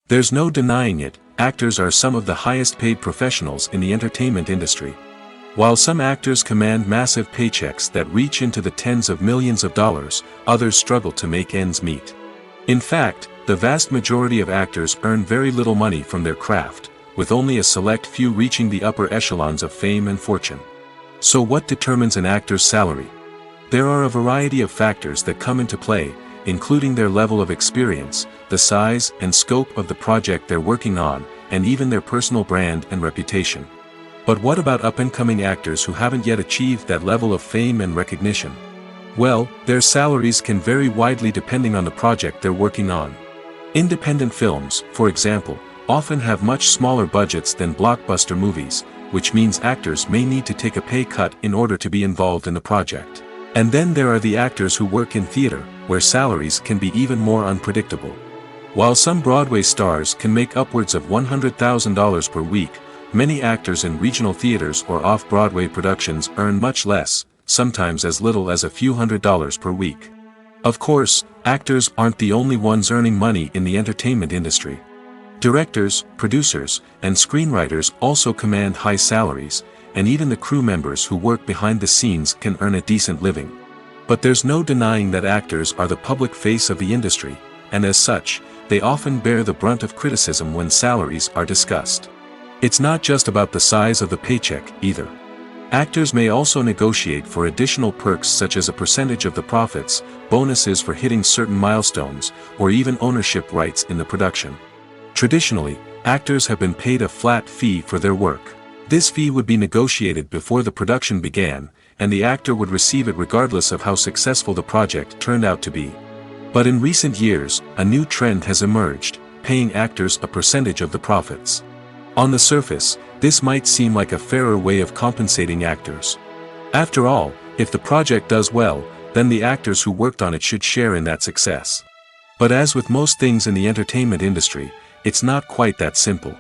There's no denying it, actors are some of the highest paid professionals in the entertainment industry. While some actors command massive paychecks that reach into the tens of millions of dollars, others struggle to make ends meet. In fact, the vast majority of actors earn very little money from their craft, with only a select few reaching the upper echelons of fame and fortune. So what determines an actor's salary? There are a variety of factors that come into play, including their level of experience, the size and scope of the project they're working on, and even their personal brand and reputation. But what about up-and-coming actors who haven't yet achieved that level of fame and recognition? Well, their salaries can vary widely depending on the project they're working on. Independent films, for example, often have much smaller budgets than blockbuster movies, which means actors may need to take a pay cut in order to be involved in the project. And then there are the actors who work in theater, where salaries can be even more unpredictable. While some Broadway stars can make upwards of $100,000 per week, many actors in regional theaters or off-Broadway productions earn much less, sometimes as little as a few $100s per week. Of course, actors aren't the only ones earning money in the entertainment industry. Directors, producers, and screenwriters also command high salaries, and even the crew members who work behind the scenes can earn a decent living. But there's no denying that actors are the public face of the industry, and as such, they often bear the brunt of criticism when salaries are discussed. It's not just about the size of the paycheck, either. Actors may also negotiate for additional perks such as a percentage of the profits, bonuses for hitting certain milestones, or even ownership rights in the production. Traditionally, actors have been paid a flat fee for their work. This fee would be negotiated before the production began, and the actor would receive it regardless of how successful the project turned out to be. But in recent years, a new trend has emerged, paying actors a percentage of the profits. On the surface, this might seem like a fairer way of compensating actors. After all, if the project does well, then the actors who worked on it should share in that success. But as with most things in the entertainment industry, it's not quite that simple.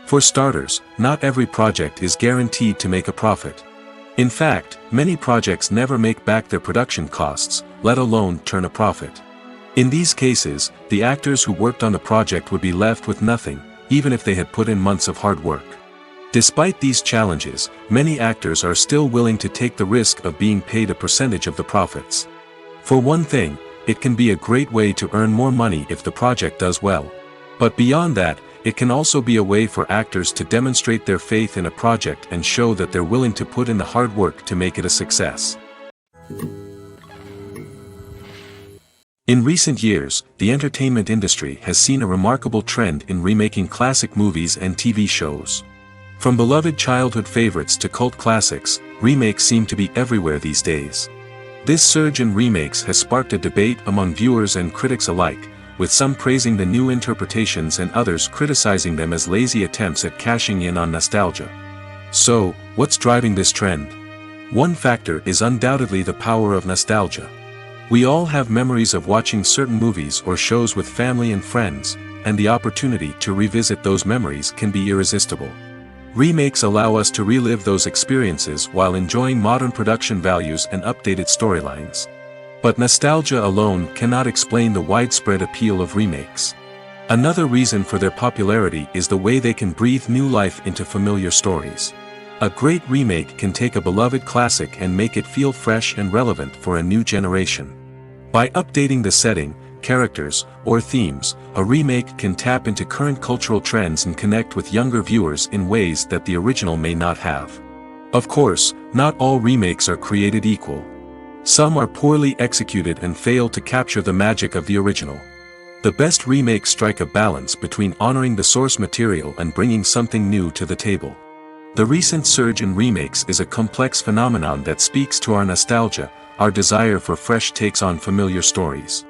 For starters, not every project is guaranteed to make a profit. In fact, many projects never make back their production costs, let alone turn a profit. In these cases, the actors who worked on the project would be left with nothing, even if they had put in months of hard work. Despite these challenges, many actors are still willing to take the risk of being paid a percentage of the profits. For one thing, it can be a great way to earn more money if the project does well. But beyond that, it can also be a way for actors to demonstrate their faith in a project and show that they're willing to put in the hard work to make it a success. In recent years, the entertainment industry has seen a remarkable trend in remaking classic movies and TV shows. From beloved childhood favorites to cult classics, remakes seem to be everywhere these days. This surge in remakes has sparked a debate among viewers and critics alike, with some praising the new interpretations and others criticizing them as lazy attempts at cashing in on nostalgia. So, what's driving this trend? One factor is undoubtedly the power of nostalgia. We all have memories of watching certain movies or shows with family and friends, and the opportunity to revisit those memories can be irresistible. Remakes allow us to relive those experiences while enjoying modern production values and updated storylines. But nostalgia alone cannot explain the widespread appeal of remakes. Another reason for their popularity is the way they can breathe new life into familiar stories. A great remake can take a beloved classic and make it feel fresh and relevant for a new generation. By updating the setting, characters, or themes, a remake can tap into current cultural trends and connect with younger viewers in ways that the original may not have. Of course, not all remakes are created equal. Some are poorly executed and fail to capture the magic of the original. The best remakes strike a balance between honoring the source material and bringing something new to the table. The recent surge in remakes is a complex phenomenon that speaks to our nostalgia, our desire for fresh takes on familiar stories.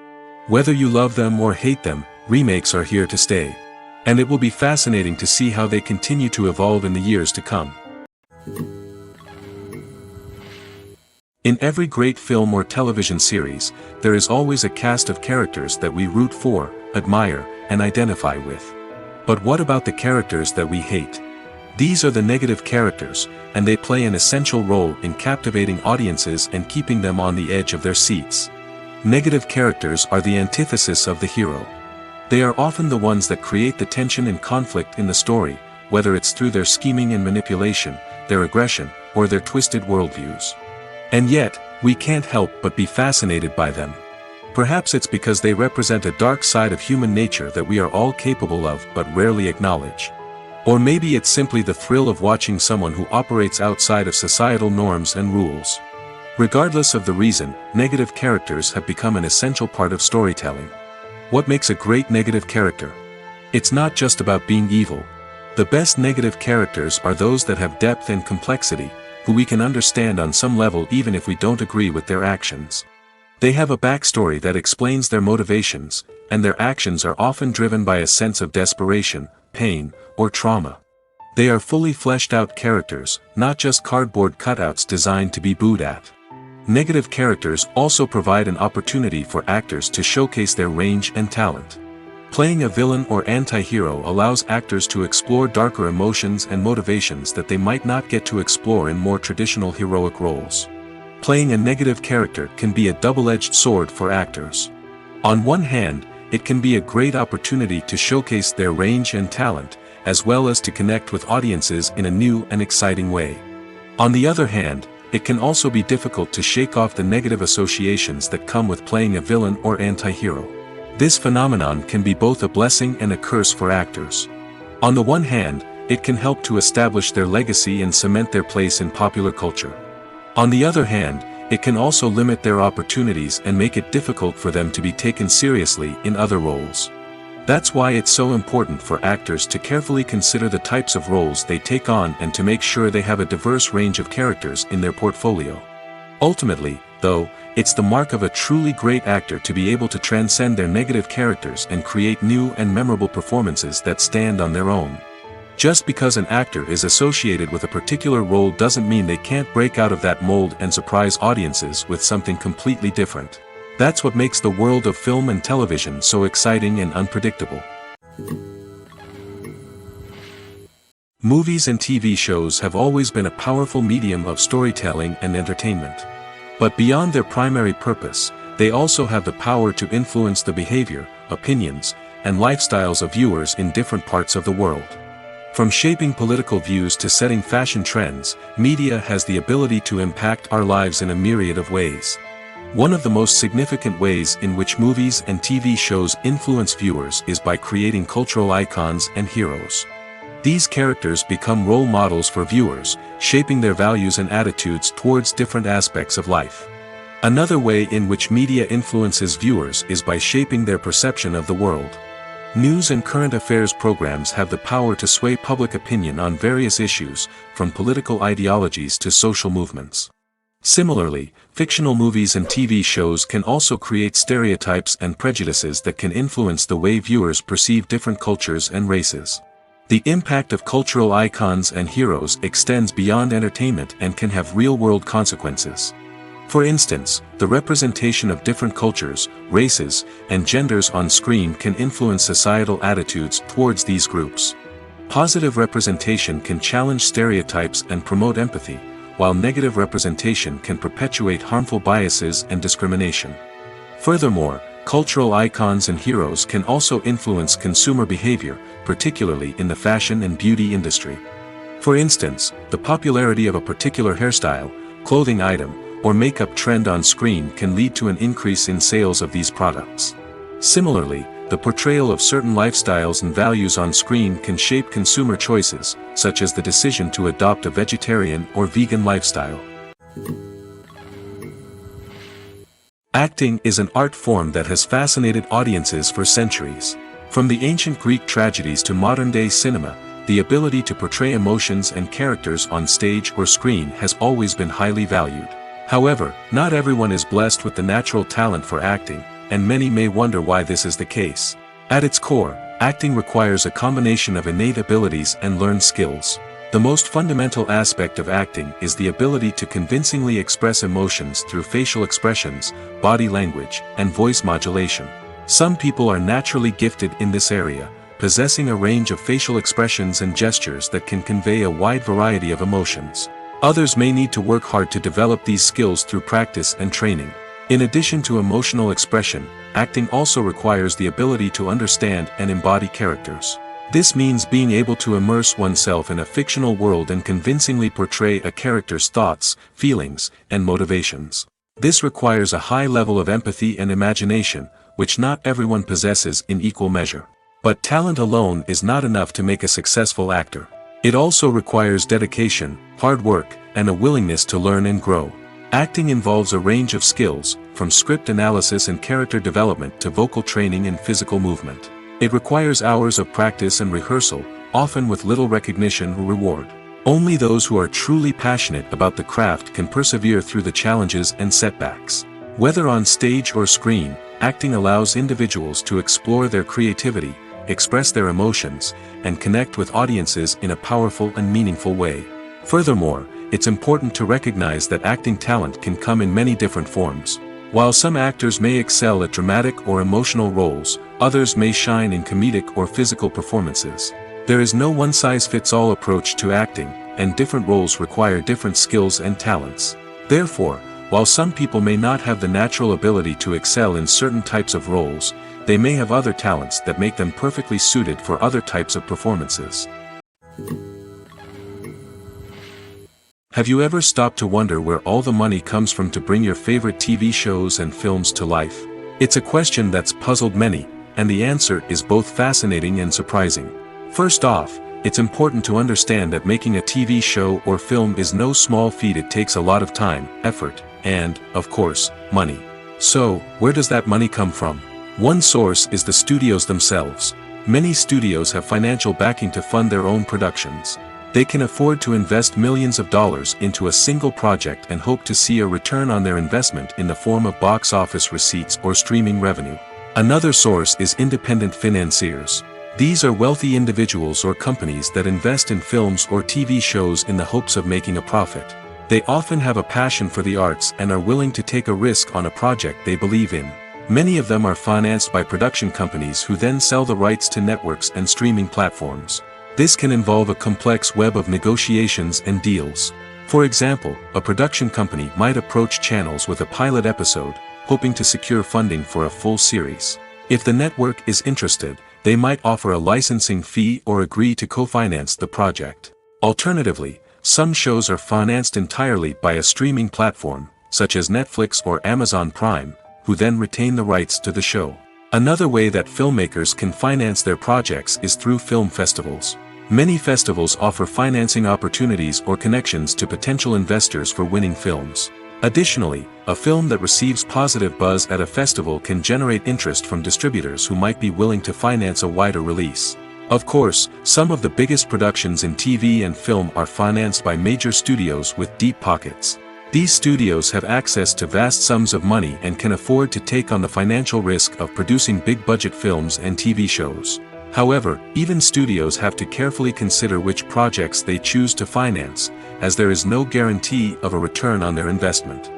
Whether you love them or hate them, remakes are here to stay. And it will be fascinating to see how they continue to evolve in the years to come. In every great film or television series, there is always a cast of characters that we root for, admire, and identify with. But what about the characters that we hate? These are the negative characters, and they play an essential role in captivating audiences and keeping them on the edge of their seats. Negative characters are the antithesis of the hero. They are often the ones that create the tension and conflict in the story, whether it's through their scheming and manipulation, their aggression, or their twisted worldviews. And yet, we can't help but be fascinated by them. Perhaps it's because they represent a dark side of human nature that we are all capable of but rarely acknowledge. Or maybe it's simply the thrill of watching someone who operates outside of societal norms and rules. Regardless of the reason, negative characters have become an essential part of storytelling. What makes a great negative character? It's not just about being evil. The best negative characters are those that have depth and complexity, who we can understand on some level even if we don't agree with their actions. They have a backstory that explains their motivations, and their actions are often driven by a sense of desperation, pain, or trauma. They are fully fleshed out characters, not just cardboard cutouts designed to be booed at. Negative characters also provide an opportunity for actors to showcase their range and talent. Playing a villain or anti-hero allows actors to explore darker emotions and motivations that they might not get to explore in more traditional heroic roles. Playing a negative character can be a double-edged sword for actors. On one hand, it can be a great opportunity to showcase their range and talent, as well as to connect with audiences in a new and exciting way. On the other hand, it can also be difficult to shake off the negative associations that come with playing a villain or anti-hero. This phenomenon can be both a blessing and a curse for actors. On the one hand, it can help to establish their legacy and cement their place in popular culture. On the other hand, it can also limit their opportunities and make it difficult for them to be taken seriously in other roles. That's why it's so important for actors to carefully consider the types of roles they take on and to make sure they have a diverse range of characters in their portfolio. Ultimately, though, it's the mark of a truly great actor to be able to transcend their negative characters and create new and memorable performances that stand on their own. Just because an actor is associated with a particular role doesn't mean they can't break out of that mold and surprise audiences with something completely different. That's what makes the world of film and television so exciting and unpredictable. Movies and TV shows have always been a powerful medium of storytelling and entertainment. But beyond their primary purpose, they also have the power to influence the behavior, opinions, and lifestyles of viewers in different parts of the world. From shaping political views to setting fashion trends, media has the ability to impact our lives in a myriad of ways. One of the most significant ways in which movies and TV shows influence viewers is by creating cultural icons and heroes. These characters become role models for viewers, shaping their values and attitudes towards different aspects of life. Another way in which media influences viewers is by shaping their perception of the world. News and current affairs programs have the power to sway public opinion on various issues, from political ideologies to social movements. Similarly, fictional movies and TV shows can also create stereotypes and prejudices that can influence the way viewers perceive different cultures and races. The impact of cultural icons and heroes extends beyond entertainment and can have real-world consequences. For instance, the representation of different cultures, races, and genders on screen can influence societal attitudes towards these groups. Positive representation can challenge stereotypes and promote empathy, while negative representation can perpetuate harmful biases and discrimination. Furthermore, cultural icons and heroes can also influence consumer behavior, particularly in the fashion and beauty industry. For instance, the popularity of a particular hairstyle, clothing item, or makeup trend on screen can lead to an increase in sales of these products. Similarly, the portrayal of certain lifestyles and values on screen can shape consumer choices, such as the decision to adopt a vegetarian or vegan lifestyle. Acting is an art form that has fascinated audiences for centuries. From the ancient Greek tragedies to modern-day cinema, the ability to portray emotions and characters on stage or screen has always been highly valued. However, not everyone is blessed with the natural talent for acting, and many may wonder why this is the case. At its core, acting requires a combination of innate abilities and learned skills. The most fundamental aspect of acting is the ability to convincingly express emotions through facial expressions, body language, and voice modulation. Some people are naturally gifted in this area, possessing a range of facial expressions and gestures that can convey a wide variety of emotions. Others may need to work hard to develop these skills through practice and training. In addition to emotional expression, acting also requires the ability to understand and embody characters. This means being able to immerse oneself in a fictional world and convincingly portray a character's thoughts, feelings, and motivations. This requires a high level of empathy and imagination, which not everyone possesses in equal measure. But talent alone is not enough to make a successful actor. It also requires dedication, hard work, and a willingness to learn and grow. Acting involves a range of skills, from script analysis and character development to vocal training and physical movement. It requires hours of practice and rehearsal, often with little recognition or reward. Only those who are truly passionate about the craft can persevere through the challenges and setbacks. Whether on stage or screen, acting allows individuals to explore their creativity, express their emotions, and connect with audiences in a powerful and meaningful way. Furthermore, it's important to recognize that acting talent can come in many different forms. While some actors may excel at dramatic or emotional roles, others may shine in comedic or physical performances. There is no one-size-fits-all approach to acting, and different roles require different skills and talents. Therefore, while some people may not have the natural ability to excel in certain types of roles, they may have other talents that make them perfectly suited for other types of performances. Have you ever stopped to wonder where all the money comes from to bring your favorite TV shows and films to life? It's a question that's puzzled many, and the answer is both fascinating and surprising. First off, it's important to understand that making a TV show or film is no small feat. It takes a lot of time, effort, and, of course, money. So, where does that money come from? One source is the studios themselves. Many studios have financial backing to fund their own productions. They can afford to invest millions of dollars into a single project and hope to see a return on their investment in the form of box office receipts or streaming revenue. Another source is independent financiers. These are wealthy individuals or companies that invest in films or TV shows in the hopes of making a profit. They often have a passion for the arts and are willing to take a risk on a project they believe in. Many of them are financed by production companies who then sell the rights to networks and streaming platforms. This can involve a complex web of negotiations and deals. For example, a production company might approach channels with a pilot episode, hoping to secure funding for a full series. If the network is interested, they might offer a licensing fee or agree to co-finance the project. Alternatively, some shows are financed entirely by a streaming platform, such as Netflix or Amazon Prime, who then retain the rights to the show. Another way that filmmakers can finance their projects is through film festivals. Many festivals offer financing opportunities or connections to potential investors for winning films. Additionally, a film that receives positive buzz at a festival can generate interest from distributors who might be willing to finance a wider release. Of course, some of the biggest productions in TV and film are financed by major studios with deep pockets. These studios have access to vast sums of money and can afford to take on the financial risk of producing big-budget films and TV shows. However, even studios have to carefully consider which projects they choose to finance, as there is no guarantee of a return on their investment.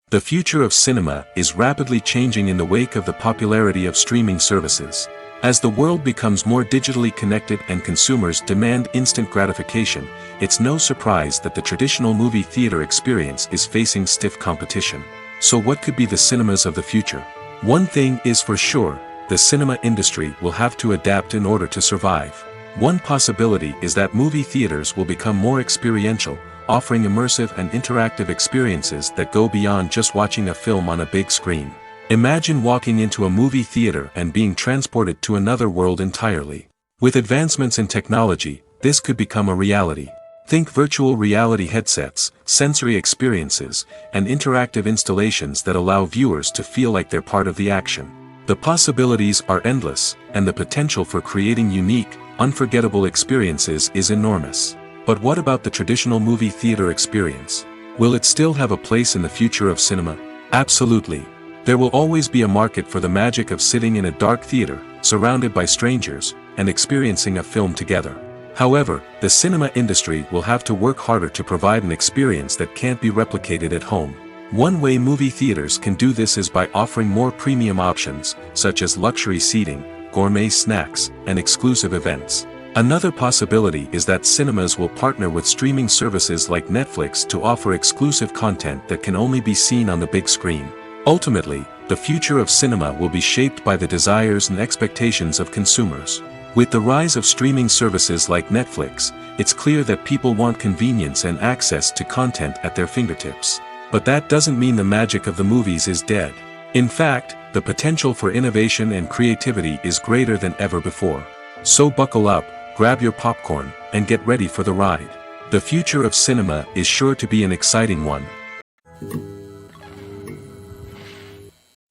The future of cinema is rapidly changing in the wake of the popularity of streaming services. As the world becomes more digitally connected and consumers demand instant gratification, it's no surprise that the traditional movie theater experience is facing stiff competition. So what could be the cinemas of the future? One thing is for sure, the cinema industry will have to adapt in order to survive. One possibility is that movie theaters will become more experiential, offering immersive and interactive experiences that go beyond just watching a film on a big screen. Imagine walking into a movie theater and being transported to another world entirely. With advancements in technology, this could become a reality. Think virtual reality headsets, sensory experiences, and interactive installations that allow viewers to feel like they're part of the action. The possibilities are endless, and the potential for creating unique, unforgettable experiences is enormous. But what about the traditional movie theater experience? Will it still have a place in the future of cinema? Absolutely. There will always be a market for the magic of sitting in a dark theater, surrounded by strangers, and experiencing a film together. However, the cinema industry will have to work harder to provide an experience that can't be replicated at home. One way movie theaters can do this is by offering more premium options, such as luxury seating, gourmet snacks, and exclusive events. Another possibility is that cinemas will partner with streaming services like Netflix to offer exclusive content that can only be seen on the big screen. Ultimately, the future of cinema will be shaped by the desires and expectations of consumers. With the rise of streaming services like Netflix, it's clear that people want convenience and access to content at their fingertips. But that doesn't mean the magic of the movies is dead. In fact, the potential for innovation and creativity is greater than ever before. So buckle up, grab your popcorn, and get ready for the ride. The future of cinema is sure to be an exciting one.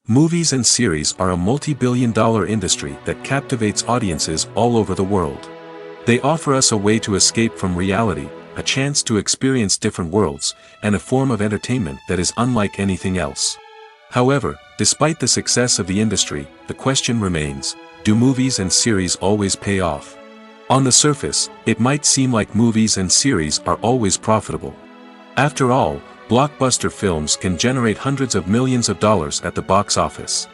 Movies and series are a multi-billion-dollar industry that captivates audiences all over the world. They offer us a way to escape from reality, a chance to experience different worlds, and a form of entertainment that is unlike anything else. However, despite the success of the industry, the question remains, do movies and series always pay off? On the surface, it might seem like movies and series are always profitable. After all, blockbuster films can generate hundreds of millions of dollars at the box office.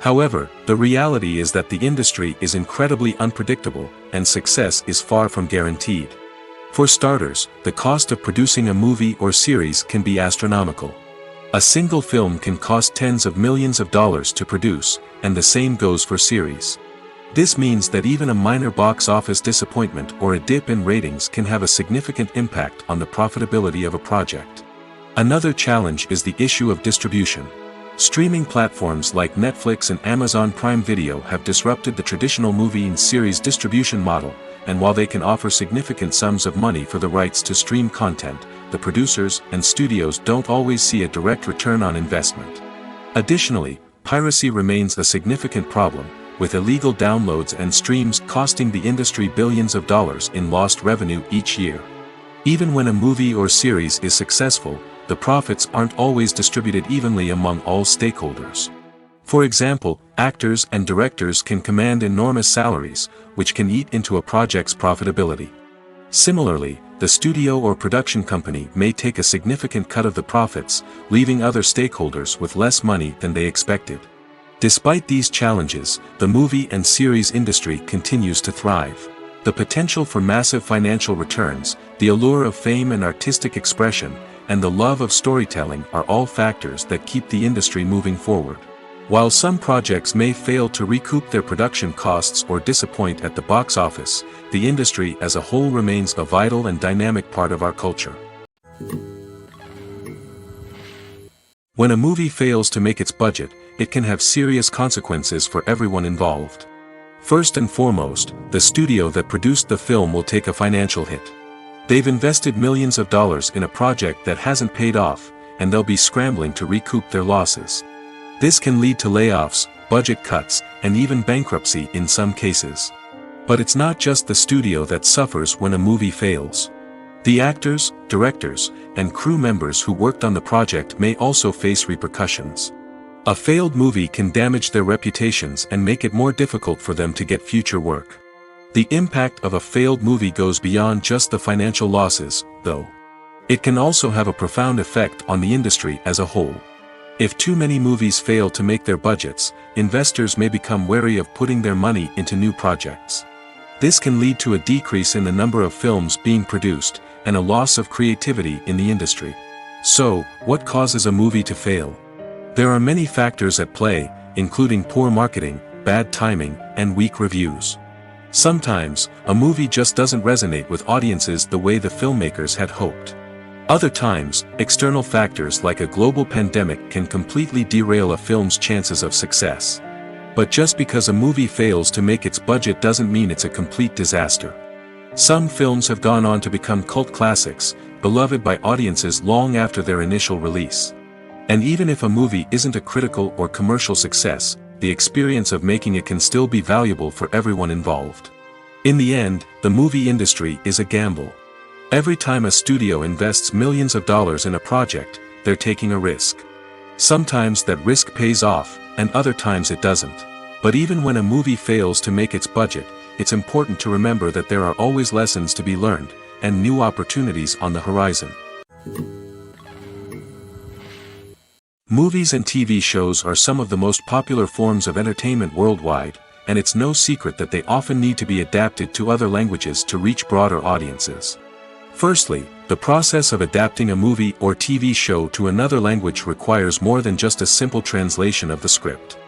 However, the reality is that the industry is incredibly unpredictable, and success is far from guaranteed. For starters, the cost of producing a movie or series can be astronomical. A single film can cost tens of millions of dollars to produce, and the same goes for series. This means that even a minor box office disappointment or a dip in ratings can have a significant impact on the profitability of a project. Another challenge is the issue of distribution. Streaming platforms like Netflix and Amazon Prime Video have disrupted the traditional movie and series distribution model, and while they can offer significant sums of money for the rights to stream content, the producers and studios don't always see a direct return on investment. Additionally, piracy remains a significant problem, with illegal downloads and streams costing the industry billions of dollars in lost revenue each year. Even when a movie or series is successful, the profits aren't always distributed evenly among all stakeholders. For example, actors and directors can command enormous salaries, which can eat into a project's profitability. Similarly, the studio or production company may take a significant cut of the profits, leaving other stakeholders with less money than they expected. Despite these challenges, the movie and series industry continues to thrive. The potential for massive financial returns, the allure of fame and artistic expression, and the love of storytelling are all factors that keep the industry moving forward. While some projects may fail to recoup their production costs or disappoint at the box office, the industry as a whole remains a vital and dynamic part of our culture. When a movie fails to make its budget, it can have serious consequences for everyone involved. First and foremost, the studio that produced the film will take a financial hit. They've invested millions of dollars in a project that hasn't paid off, and they'll be scrambling to recoup their losses. This can lead to layoffs, budget cuts, and even bankruptcy in some cases. But it's not just the studio that suffers when a movie fails. The actors, directors, and crew members who worked on the project may also face repercussions. A failed movie can damage their reputations and make it more difficult for them to get future work. The impact of a failed movie goes beyond just the financial losses, though. It can also have a profound effect on the industry as a whole. If too many movies fail to make their budgets, investors may become wary of putting their money into new projects. This can lead to a decrease in the number of films being produced, and a loss of creativity in the industry. So, what causes a movie to fail? There are many factors at play, including poor marketing, bad timing, and weak reviews. Sometimes, a movie just doesn't resonate with audiences the way the filmmakers had hoped. Other times, external factors like a global pandemic can completely derail a film's chances of success. But just because a movie fails to make its budget doesn't mean it's a complete disaster. Some films have gone on to become cult classics, beloved by audiences long after their initial release. And even if a movie isn't a critical or commercial success, the experience of making it can still be valuable for everyone involved. In the end, the movie industry is a gamble. Every time a studio invests millions of dollars in a project, they're taking a risk. Sometimes that risk pays off, and other times it doesn't. But even when a movie fails to make its budget, it's important to remember that there are always lessons to be learned, and new opportunities on the horizon. Movies and TV shows are some of the most popular forms of entertainment worldwide, and it's no secret that they often need to be adapted to other languages to reach broader audiences. Firstly, the process of adapting a movie or TV show to another language requires more than just a simple translation of the script.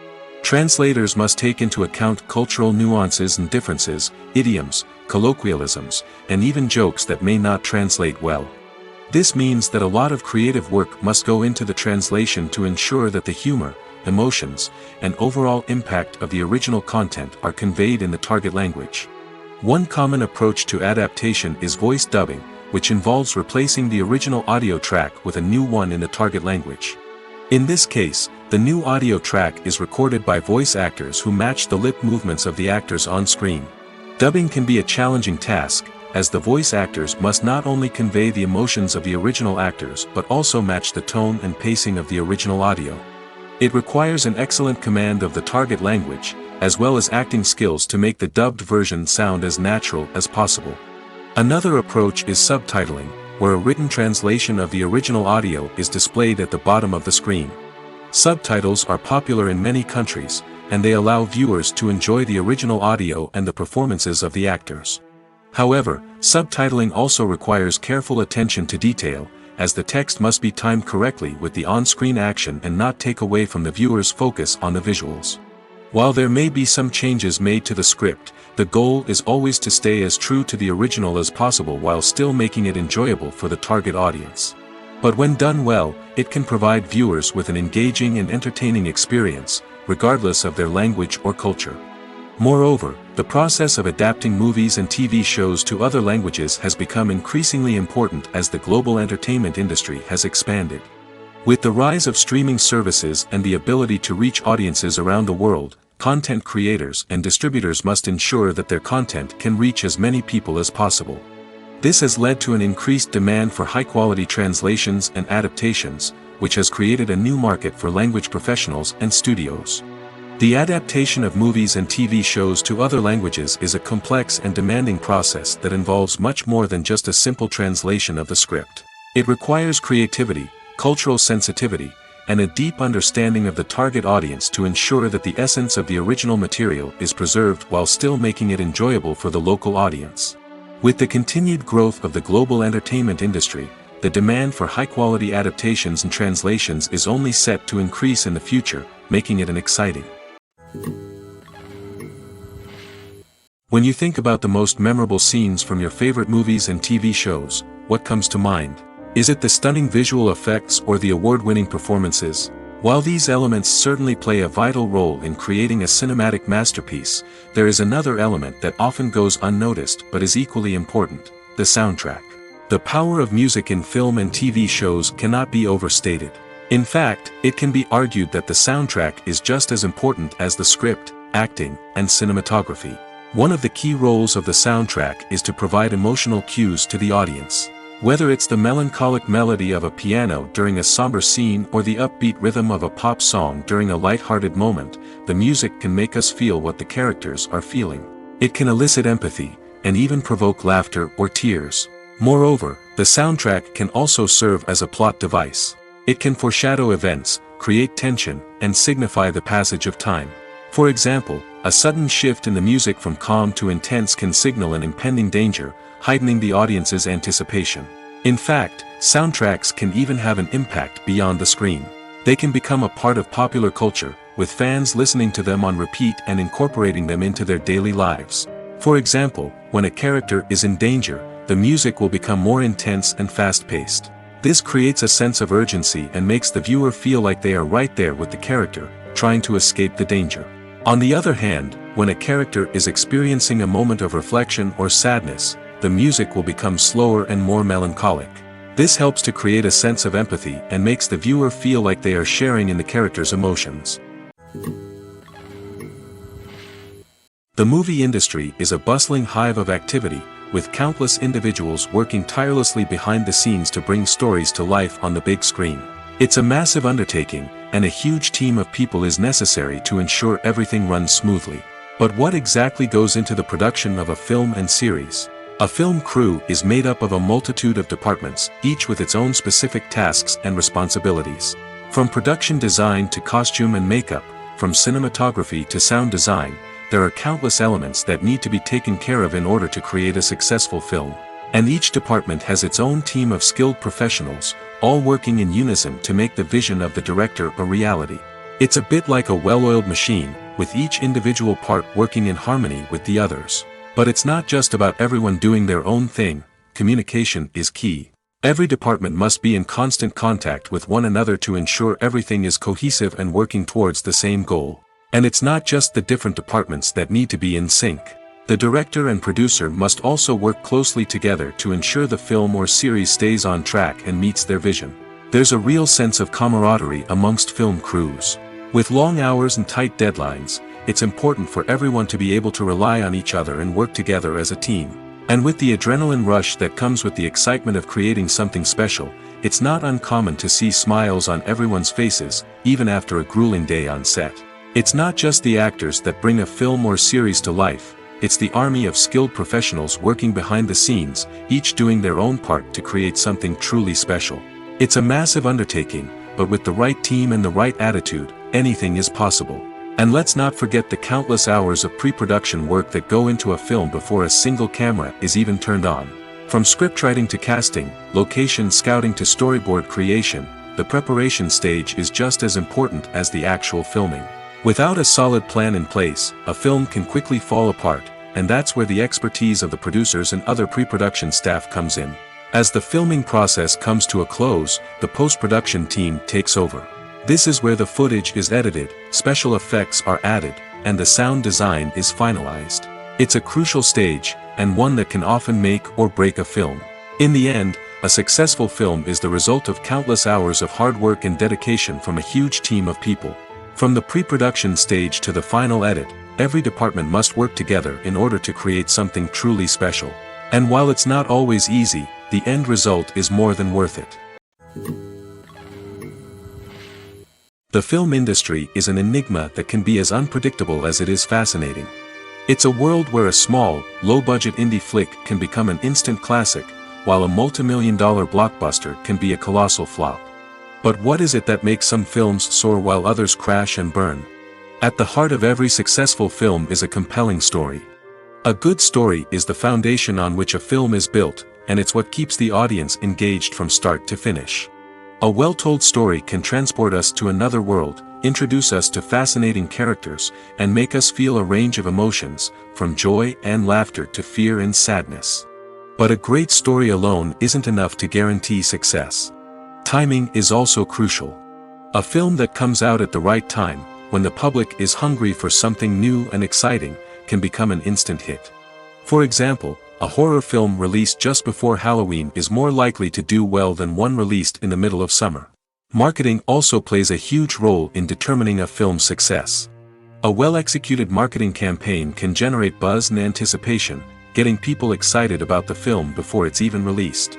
Translators must take into account cultural nuances and differences, idioms, colloquialisms, and even jokes that may not translate well. This means that a lot of creative work must go into the translation to ensure that the humor, emotions, and overall impact of the original content are conveyed in the target language. One common approach to adaptation is voice dubbing, which involves replacing the original audio track with a new one in the target language. In this case, the new audio track is recorded by voice actors who match the lip movements of the actors on screen. Dubbing can be a challenging task, as the voice actors must not only convey the emotions of the original actors but also match the tone and pacing of the original audio. It requires an excellent command of the target language, as well as acting skills to make the dubbed version sound as natural as possible. Another approach is subtitling, where a written translation of the original audio is displayed at the bottom of the screen. Subtitles are popular in many countries, and they allow viewers to enjoy the original audio and the performances of the actors. However, subtitling also requires careful attention to detail, as the text must be timed correctly with the on-screen action and not take away from the viewer's focus on the visuals. While there may be some changes made to the script, the goal is always to stay as true to the original as possible while still making it enjoyable for the target audience. But when done well, it can provide viewers with an engaging and entertaining experience, regardless of their language or culture. Moreover, the process of adapting movies and TV shows to other languages has become increasingly important as the global entertainment industry has expanded. With the rise of streaming services and the ability to reach audiences around the world, content creators and distributors must ensure that their content can reach as many people as possible. This has led to an increased demand for high-quality translations and adaptations, which has created a new market for language professionals and studios. The adaptation of movies and TV shows to other languages is a complex and demanding process that involves much more than just a simple translation of the script. It requires creativity, cultural sensitivity, and a deep understanding of the target audience to ensure that the essence of the original material is preserved while still making it enjoyable for the local audience. With the continued growth of the global entertainment industry, the demand for high-quality adaptations and translations is only set to increase in the future, making it an exciting. When you think about the most memorable scenes from your favorite movies and TV shows, what comes to mind? Is it the stunning visual effects or the award-winning performances? While these elements certainly play a vital role in creating a cinematic masterpiece, there is another element that often goes unnoticed but is equally important: the soundtrack. The power of music in film and TV shows cannot be overstated. In fact, it can be argued that the soundtrack is just as important as the script, acting, and cinematography. One of the key roles of the soundtrack is to provide emotional cues to the audience. Whether it's the melancholic melody of a piano during a somber scene or the upbeat rhythm of a pop song during a light-hearted moment, the music can make us feel what the characters are feeling. It can elicit empathy, and even provoke laughter or tears. Moreover, the soundtrack can also serve as a plot device. It can foreshadow events, create tension, and signify the passage of time. For example, a sudden shift in the music from calm to intense can signal an impending danger, heightening the audience's anticipation. In fact, soundtracks can even have an impact beyond the screen. They can become a part of popular culture, with fans listening to them on repeat and incorporating them into their daily lives. For example, when a character is in danger, the music will become more intense and fast-paced. This creates a sense of urgency and makes the viewer feel like they are right there with the character, trying to escape the danger. On the other hand, when a character is experiencing a moment of reflection or sadness, the music will become slower and more melancholic. This helps to create a sense of empathy and makes the viewer feel like they are sharing in the character's emotions. The movie industry is a bustling hive of activity, with countless individuals working tirelessly behind the scenes to bring stories to life on the big screen. It's a massive undertaking, and a huge team of people is necessary to ensure everything runs smoothly. But what exactly goes into the production of a film and series? A film crew is made up of a multitude of departments, each with its own specific tasks and responsibilities. From production design to costume and makeup, from cinematography to sound design, there are countless elements that need to be taken care of in order to create a successful film. And each department has its own team of skilled professionals, all working in unison to make the vision of the director a reality. It's a bit like a well-oiled machine, with each individual part working in harmony with the others. But it's not just about everyone doing their own thing. Communication is key. Every department must be in constant contact with one another to ensure everything is cohesive and working towards the same goal. And it's not just the different departments that need to be in sync. The director and producer must also work closely together to ensure the film or series stays on track and meets their vision. There's a real sense of camaraderie amongst film crews. With long hours and tight deadlines, it's important for everyone to be able to rely on each other and work together as a team. And with the adrenaline rush that comes with the excitement of creating something special, it's not uncommon to see smiles on everyone's faces, even after a grueling day on set. It's not just the actors that bring a film or series to life, it's the army of skilled professionals working behind the scenes, each doing their own part to create something truly special. It's a massive undertaking, but with the right team and the right attitude, anything is possible. And let's not forget the countless hours of pre-production work that go into a film before a single camera is even turned on. From scriptwriting to casting, location scouting to storyboard creation, the preparation stage is just as important as the actual filming. Without a solid plan in place, a film can quickly fall apart, and that's where the expertise of the producers and other pre-production staff comes in. As the filming process comes to a close, the post-production team takes over. This is where the footage is edited, special effects are added, and the sound design is finalized. It's a crucial stage, and one that can often make or break a film. In the end, a successful film is the result of countless hours of hard work and dedication from a huge team of people. From the pre-production stage to the final edit, every department must work together in order to create something truly special. And while it's not always easy, the end result is more than worth it. The film industry is an enigma that can be as unpredictable as it is fascinating. It's a world where a small, low-budget indie flick can become an instant classic, while a multi-million-dollar blockbuster can be a colossal flop. But what is it that makes some films soar while others crash and burn? At the heart of every successful film is a compelling story. A good story is the foundation on which a film is built, and it's what keeps the audience engaged from start to finish. A well-told story can transport us to another world, introduce us to fascinating characters, and make us feel a range of emotions, from joy and laughter to fear and sadness. But a great story alone isn't enough to guarantee success. Timing is also crucial. A film that comes out at the right time, when the public is hungry for something new and exciting, can become an instant hit. For example, a horror film released just before Halloween is more likely to do well than one released in the middle of summer. Marketing also plays a huge role in determining a film's success. A well-executed marketing campaign can generate buzz and anticipation, getting people excited about the film before it's even released.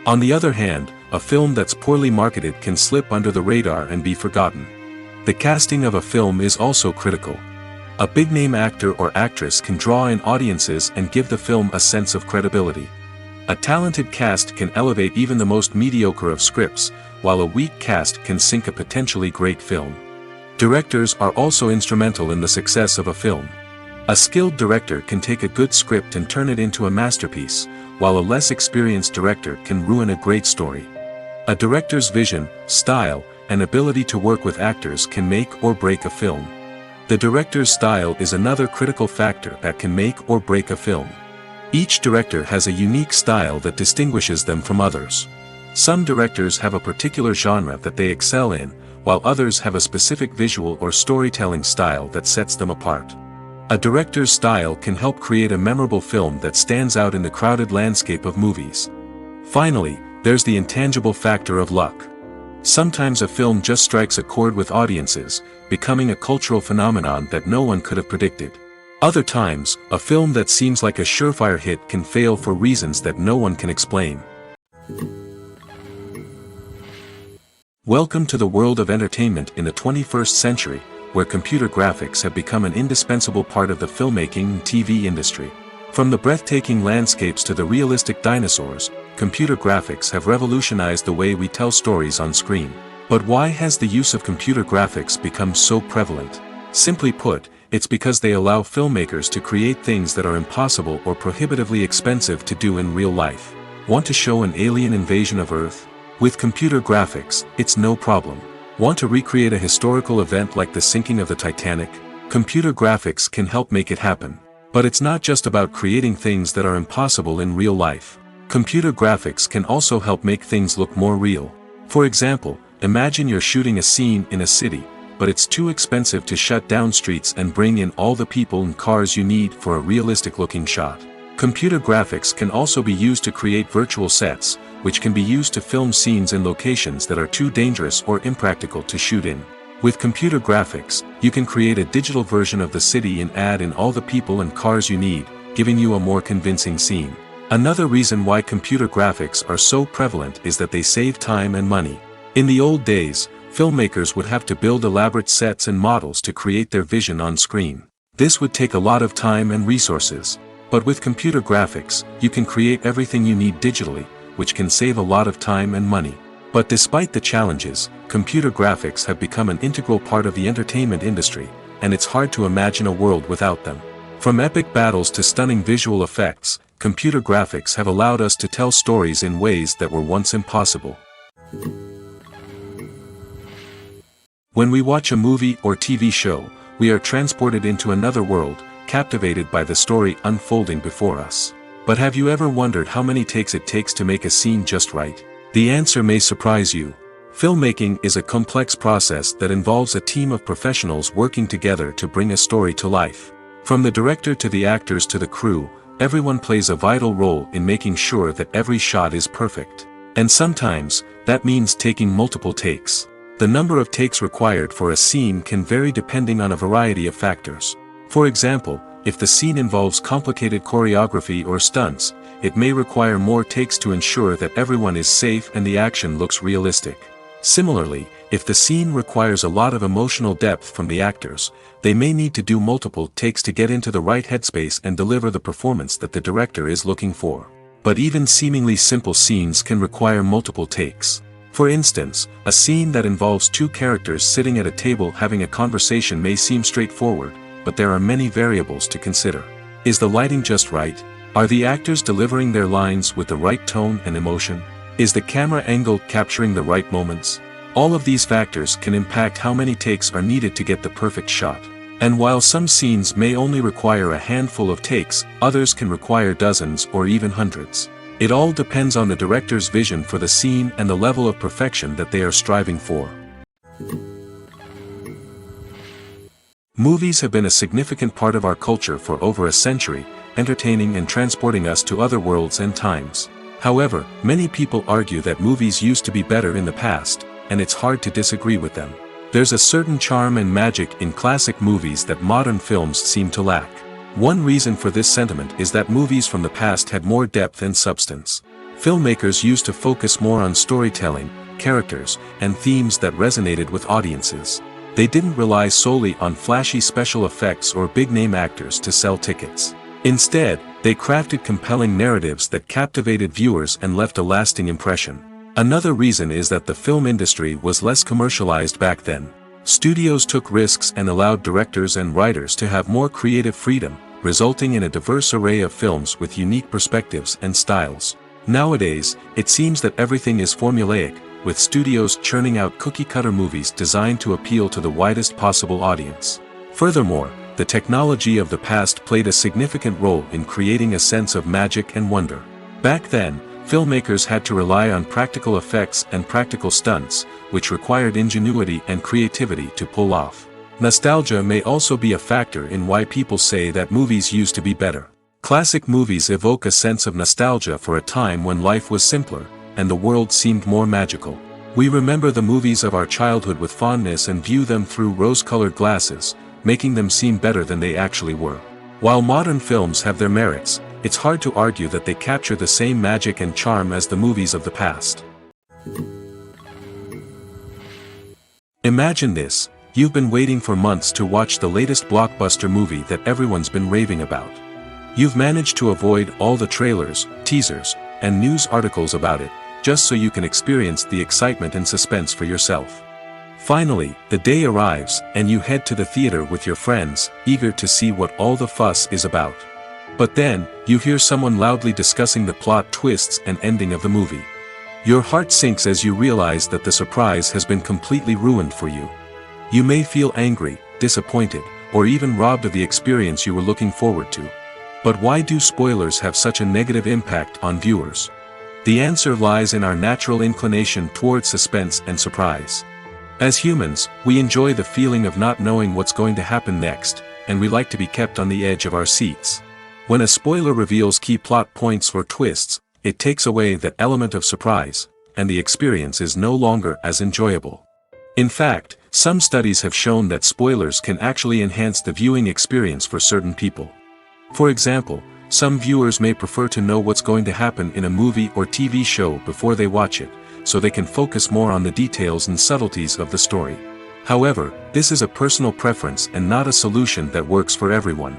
On the other hand, a film that's poorly marketed can slip under the radar and be forgotten. The casting of a film is also critical. A big-name actor or actress can draw in audiences and give the film a sense of credibility. A talented cast can elevate even the most mediocre of scripts, while a weak cast can sink a potentially great film. Directors are also instrumental in the success of a film. A skilled director can take a good script and turn it into a masterpiece, while a less experienced director can ruin a great story. A director's vision, style, and ability to work with actors can make or break a film. The director's style is another critical factor that can make or break a film. Each director has a unique style that distinguishes them from others. Some directors have a particular genre that they excel in, while others have a specific visual or storytelling style that sets them apart. A director's style can help create a memorable film that stands out in the crowded landscape of movies. Finally, there's the intangible factor of luck. Sometimes a film just strikes a chord with audiences, becoming a cultural phenomenon that no one could have predicted. Other times, a film that seems like a surefire hit can fail for reasons that no one can explain. Welcome to the world of entertainment in the 21st century, where computer graphics have become an indispensable part of the filmmaking and TV industry. From the breathtaking landscapes to the realistic dinosaurs, computer graphics have revolutionized the way we tell stories on screen. But why has the use of computer graphics become so prevalent? Simply put, it's because they allow filmmakers to create things that are impossible or prohibitively expensive to do in real life. Want to show an alien invasion of Earth? With computer graphics, it's no problem. Want to recreate a historical event like the sinking of the Titanic? Computer graphics can help make it happen. But it's not just about creating things that are impossible in real life. Computer graphics can also help make things look more real. For example, imagine you're shooting a scene in a city, but it's too expensive to shut down streets and bring in all the people and cars you need for a realistic-looking shot. Computer graphics can also be used to create virtual sets, which can be used to film scenes in locations that are too dangerous or impractical to shoot in. With computer graphics, you can create a digital version of the city and add in all the people and cars you need, giving you a more convincing scene. Another reason why computer graphics are so prevalent is that they save time and money. In the old days, filmmakers would have to build elaborate sets and models to create their vision on screen. This would take a lot of time and resources. But with computer graphics, you can create everything you need digitally, which can save a lot of time and money. But despite the challenges, computer graphics have become an integral part of the entertainment industry, and it's hard to imagine a world without them. From epic battles to stunning visual effects, computer graphics have allowed us to tell stories in ways that were once impossible. When we watch a movie or TV show, we are transported into another world, captivated by the story unfolding before us. But have you ever wondered how many takes it takes to make a scene just right? The answer may surprise you. Filmmaking is a complex process that involves a team of professionals working together to bring a story to life. From the director to the actors to the crew, everyone plays a vital role in making sure that every shot is perfect. And sometimes, that means taking multiple takes. The number of takes required for a scene can vary depending on a variety of factors. For example, if the scene involves complicated choreography or stunts, it may require more takes to ensure that everyone is safe and the action looks realistic. Similarly, if the scene requires a lot of emotional depth from the actors, they may need to do multiple takes to get into the right headspace and deliver the performance that the director is looking for. But even seemingly simple scenes can require multiple takes. For instance, a scene that involves two characters sitting at a table having a conversation may seem straightforward, but there are many variables to consider. Is the lighting just right? Are the actors delivering their lines with the right tone and emotion? Is the camera angle capturing the right moments? All of these factors can impact how many takes are needed to get the perfect shot. And while some scenes may only require a handful of takes, others can require dozens or even hundreds. It all depends on the director's vision for the scene and the level of perfection that they are striving for. Movies have been a significant part of our culture for over a century, entertaining and transporting us to other worlds and times. However, many people argue that movies used to be better in the past, and it's hard to disagree with them. There's a certain charm and magic in classic movies that modern films seem to lack. One reason for this sentiment is that movies from the past had more depth and substance. Filmmakers used to focus more on storytelling, characters, and themes that resonated with audiences. They didn't rely solely on flashy special effects or big-name actors to sell tickets. Instead, they crafted compelling narratives that captivated viewers and left a lasting impression. Another reason is that the film industry was less commercialized back then. Studios took risks and allowed directors and writers to have more creative freedom, resulting in a diverse array of films with unique perspectives and styles. Nowadays, it seems that everything is formulaic, with studios churning out cookie-cutter movies designed to appeal to the widest possible audience. Furthermore, the technology of the past played a significant role in creating a sense of magic and wonder. Back then, filmmakers had to rely on practical effects and practical stunts, which required ingenuity and creativity to pull off. Nostalgia may also be a factor in why people say that movies used to be better. Classic movies evoke a sense of nostalgia for a time when life was simpler, and the world seemed more magical. We remember the movies of our childhood with fondness and view them through rose-colored glasses, making them seem better than they actually were. While modern films have their merits, it's hard to argue that they capture the same magic and charm as the movies of the past. Imagine this. You've been waiting for months to watch the latest blockbuster movie that everyone's been raving about. You've managed to avoid all the trailers, teasers, and news articles about it, just so you can experience the excitement and suspense for yourself. Finally, the day arrives, and you head to the theater with your friends, eager to see what all the fuss is about. But then, you hear someone loudly discussing the plot twists and ending of the movie. Your heart sinks as you realize that the surprise has been completely ruined for you. You may feel angry, disappointed, or even robbed of the experience you were looking forward to. But why do spoilers have such a negative impact on viewers? The answer lies in our natural inclination towards suspense and surprise. As humans, we enjoy the feeling of not knowing what's going to happen next, and we like to be kept on the edge of our seats. When a spoiler reveals key plot points or twists, it takes away that element of surprise, and the experience is no longer as enjoyable. In fact, some studies have shown that spoilers can actually enhance the viewing experience for certain people. For example, some viewers may prefer to know what's going to happen in a movie or TV show before they watch it, so they can focus more on the details and subtleties of the story. However, this is a personal preference and not a solution that works for everyone.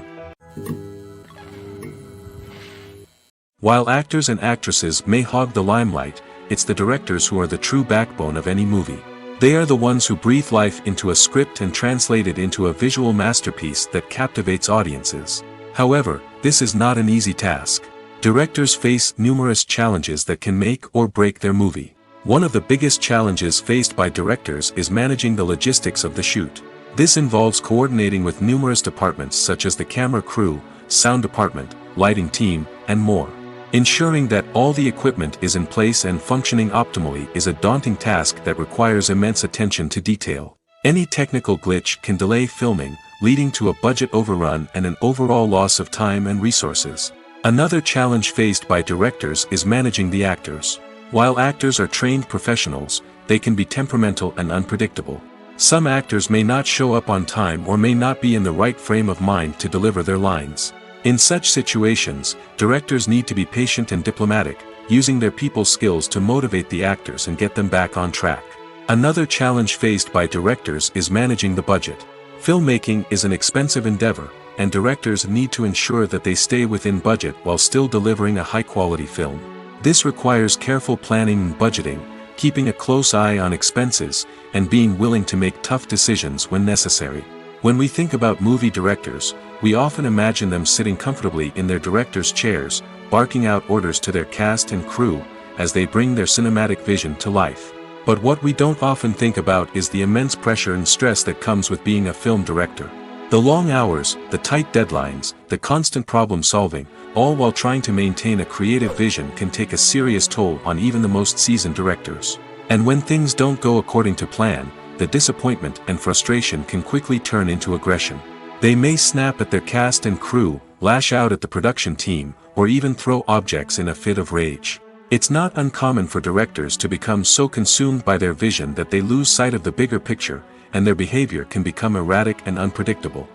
While actors and actresses may hog the limelight, it's the directors who are the true backbone of any movie. They are the ones who breathe life into a script and translate it into a visual masterpiece that captivates audiences. However, this is not an easy task. Directors face numerous challenges that can make or break their movie. One of the biggest challenges faced by directors is managing the logistics of the shoot. This involves coordinating with numerous departments such as the camera crew, sound department, lighting team, and more. Ensuring that all the equipment is in place and functioning optimally is a daunting task that requires immense attention to detail. Any technical glitch can delay filming, leading to a budget overrun and an overall loss of time and resources. Another challenge faced by directors is managing the actors. While actors are trained professionals, they can be temperamental and unpredictable. Some actors may not show up on time or may not be in the right frame of mind to deliver their lines. In such situations, directors need to be patient and diplomatic, using their people skills to motivate the actors and get them back on track. Another challenge faced by directors is managing the budget. Filmmaking is an expensive endeavor, and directors need to ensure that they stay within budget while still delivering a high-quality film. This requires careful planning and budgeting, keeping a close eye on expenses, and being willing to make tough decisions when necessary. When we think about movie directors, we often imagine them sitting comfortably in their director's chairs, barking out orders to their cast and crew, as they bring their cinematic vision to life. But what we don't often think about is the immense pressure and stress that comes with being a film director. The long hours, the tight deadlines, the constant problem solving, all while trying to maintain a creative vision can take a serious toll on even the most seasoned directors. And when things don't go according to plan, the disappointment and frustration can quickly turn into aggression. They may snap at their cast and crew, lash out at the production team, or even throw objects in a fit of rage. It's not uncommon for directors to become so consumed by their vision that they lose sight of the bigger picture, and their behavior can become erratic and unpredictable.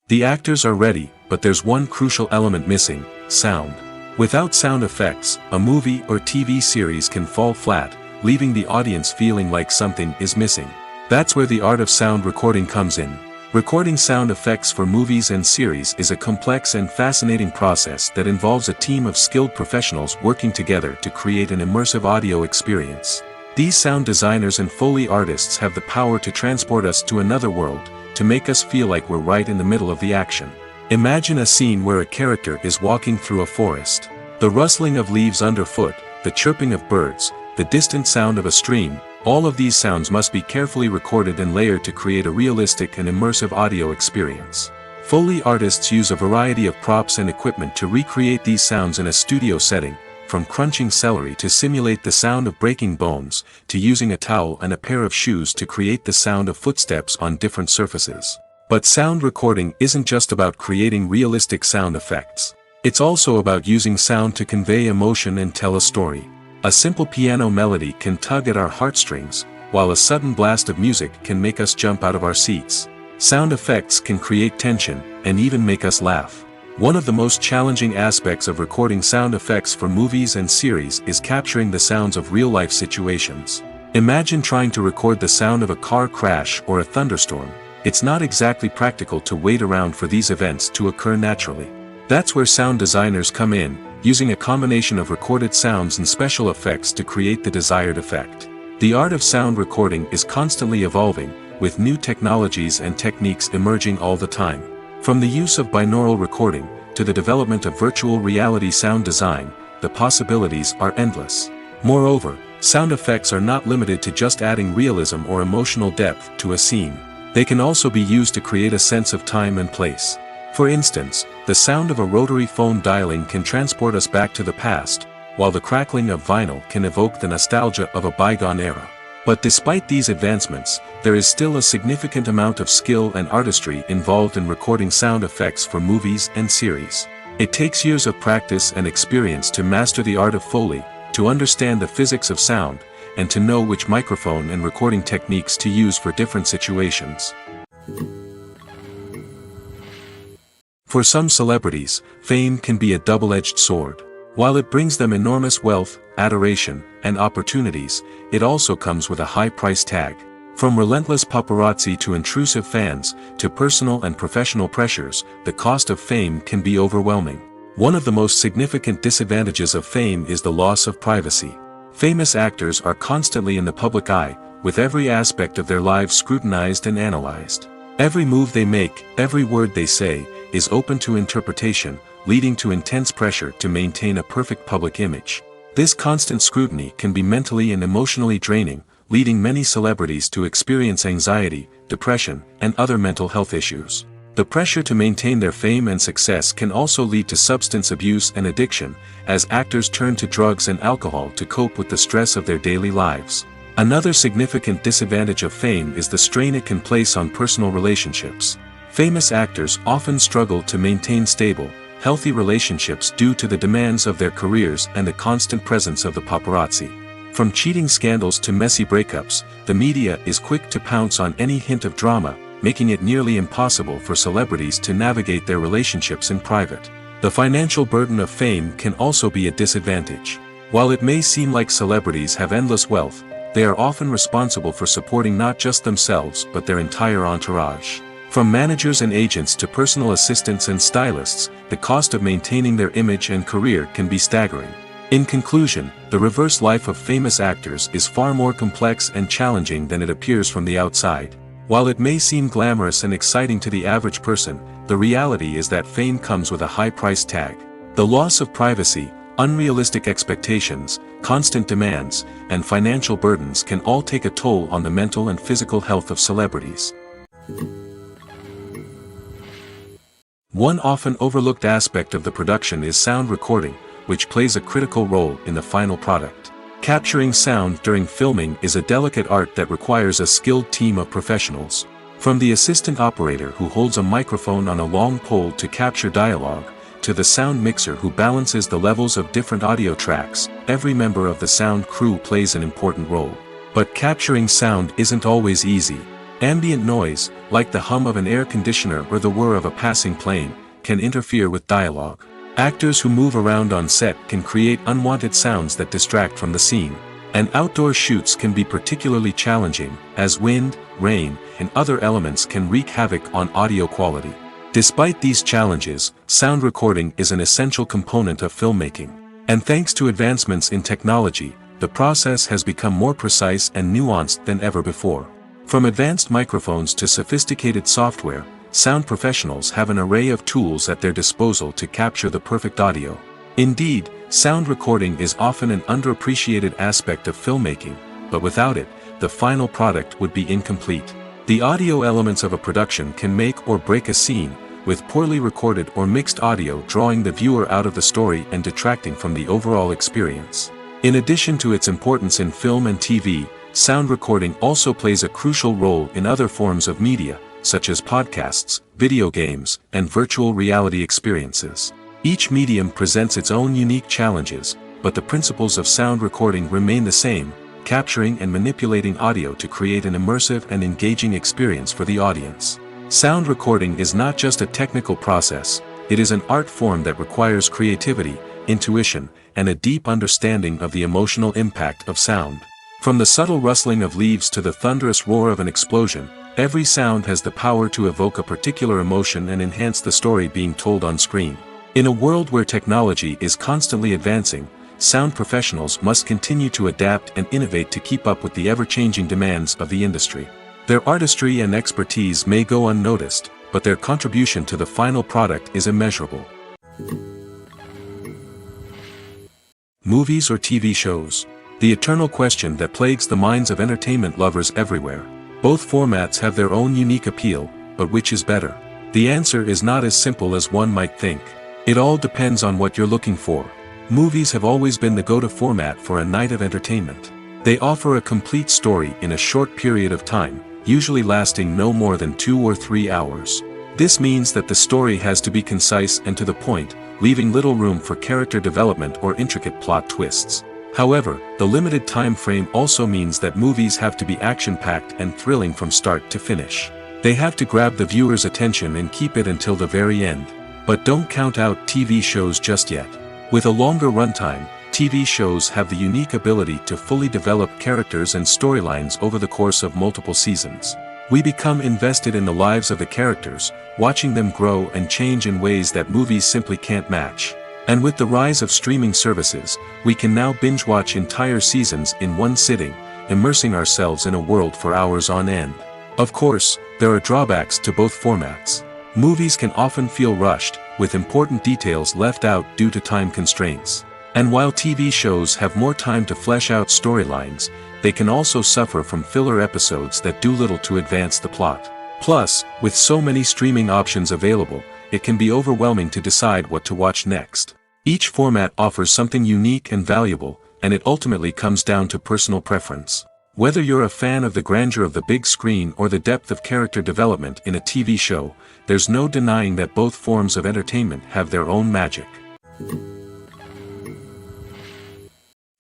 The actors are ready, but there's one crucial element missing: sound. Without sound effects, a movie or TV series can fall flat, leaving the audience feeling like something is missing. That's where the art of sound recording comes in. Recording sound effects for movies and series is a complex and fascinating process that involves a team of skilled professionals working together to create an immersive audio experience. These sound designers and Foley artists have the power to transport us to another world, to make us feel like we're right in the middle of the action. Imagine a scene where a character is walking through a forest. The rustling of leaves underfoot, the chirping of birds, the distant sound of a stream, all of these sounds must be carefully recorded and layered to create a realistic and immersive audio experience. Foley artists use a variety of props and equipment to recreate these sounds in a studio setting, from crunching celery to simulate the sound of breaking bones, to using a towel and a pair of shoes to create the sound of footsteps on different surfaces. But sound recording isn't just about creating realistic sound effects. It's also about using sound to convey emotion and tell a story. A simple piano melody can tug at our heartstrings, while a sudden blast of music can make us jump out of our seats. Sound effects can create tension, and even make us laugh. One of the most challenging aspects of recording sound effects for movies and series is capturing the sounds of real-life situations. Imagine trying to record the sound of a car crash or a thunderstorm. It's not exactly practical to wait around for these events to occur naturally. That's where sound designers come in, using a combination of recorded sounds and special effects to create the desired effect. The art of sound recording is constantly evolving, with new technologies and techniques emerging all the time. From the use of binaural recording, to the development of virtual reality sound design, the possibilities are endless. Moreover, sound effects are not limited to just adding realism or emotional depth to a scene. They can also be used to create a sense of time and place. For instance, the sound of a rotary phone dialing can transport us back to the past, while the crackling of vinyl can evoke the nostalgia of a bygone era. But despite these advancements, there is still a significant amount of skill and artistry involved in recording sound effects for movies and series. It takes years of practice and experience to master the art of Foley, to understand the physics of sound, and to know which microphone and recording techniques to use for different situations. For some celebrities, fame can be a double-edged sword. While it brings them enormous wealth, adoration, and opportunities, it also comes with a high price tag. From relentless paparazzi to intrusive fans, to personal and professional pressures, the cost of fame can be overwhelming. One of the most significant disadvantages of fame is the loss of privacy. Famous actors are constantly in the public eye, with every aspect of their lives scrutinized and analyzed. Every move they make, every word they say, is open to interpretation, leading to intense pressure to maintain a perfect public image. This constant scrutiny can be mentally and emotionally draining, leading many celebrities to experience anxiety, depression, and other mental health issues. The pressure to maintain their fame and success can also lead to substance abuse and addiction, as actors turn to drugs and alcohol to cope with the stress of their daily lives. Another significant disadvantage of fame is the strain it can place on personal relationships. Famous actors often struggle to maintain stable, healthy relationships due to the demands of their careers and the constant presence of the paparazzi. From cheating scandals to messy breakups, the media is quick to pounce on any hint of drama, making it nearly impossible for celebrities to navigate their relationships in private. The financial burden of fame can also be a disadvantage. While it may seem like celebrities have endless wealth, they are often responsible for supporting not just themselves but their entire entourage. From managers and agents to personal assistants and stylists, the cost of maintaining their image and career can be staggering. In conclusion, the reverse life of famous actors is far more complex and challenging than it appears from the outside. While it may seem glamorous and exciting to the average person, the reality is that fame comes with a high price tag. The loss of privacy, unrealistic expectations, constant demands, and financial burdens can all take a toll on the mental and physical health of celebrities. One often overlooked aspect of the production is sound recording, which plays a critical role in the final product. Capturing sound during filming is a delicate art that requires a skilled team of professionals. From the assistant operator who holds a microphone on a long pole to capture dialogue, to the sound mixer who balances the levels of different audio tracks, every member of the sound crew plays an important role. But capturing sound isn't always easy. Ambient noise, like the hum of an air conditioner or the whir of a passing plane, can interfere with dialogue. Actors who move around on set can create unwanted sounds that distract from the scene. And outdoor shoots can be particularly challenging, as wind, rain, and other elements can wreak havoc on audio quality. Despite these challenges, sound recording is an essential component of filmmaking. And thanks to advancements in technology, the process has become more precise and nuanced than ever before. From advanced microphones to sophisticated software, sound professionals have an array of tools at their disposal to capture the perfect audio. Indeed, sound recording is often an underappreciated aspect of filmmaking, but without it, the final product would be incomplete. The audio elements of a production can make or break a scene, with poorly recorded or mixed audio drawing the viewer out of the story and detracting from the overall experience. In addition to its importance in film and TV, sound recording also plays a crucial role in other forms of media, such as podcasts, video games, and virtual reality experiences. Each medium presents its own unique challenges, but the principles of sound recording remain the same, capturing and manipulating audio to create an immersive and engaging experience for the audience. Sound recording is not just a technical process, it is an art form that requires creativity, intuition, and a deep understanding of the emotional impact of sound. From the subtle rustling of leaves to the thunderous roar of an explosion, every sound has the power to evoke a particular emotion and enhance the story being told on screen. In a world where technology is constantly advancing, sound professionals must continue to adapt and innovate to keep up with the ever-changing demands of the industry. Their artistry and expertise may go unnoticed, but their contribution to the final product is immeasurable. Movies or TV shows? The eternal question that plagues the minds of entertainment lovers everywhere. Both formats have their own unique appeal, but which is better? The answer is not as simple as one might think. It all depends on what you're looking for. Movies have always been the go-to format for a night of entertainment. They offer a complete story in a short period of time, usually lasting no more than 2 or 3 hours. This means that the story has to be concise and to the point, leaving little room for character development or intricate plot twists. However, the limited time frame also means that movies have to be action-packed and thrilling from start to finish. They have to grab the viewer's attention and keep it until the very end. But don't count out TV shows just yet. With a longer runtime, TV shows have the unique ability to fully develop characters and storylines over the course of multiple seasons. We become invested in the lives of the characters, watching them grow and change in ways that movies simply can't match. And with the rise of streaming services, we can now binge-watch entire seasons in one sitting, immersing ourselves in a world for hours on end. Of course, there are drawbacks to both formats. Movies can often feel rushed, with important details left out due to time constraints. And while TV shows have more time to flesh out storylines, they can also suffer from filler episodes that do little to advance the plot. Plus, with so many streaming options available, it can be overwhelming to decide what to watch next. Each format offers something unique and valuable, and it ultimately comes down to personal preference. Whether you're a fan of the grandeur of the big screen or the depth of character development in a TV show, there's no denying that both forms of entertainment have their own magic.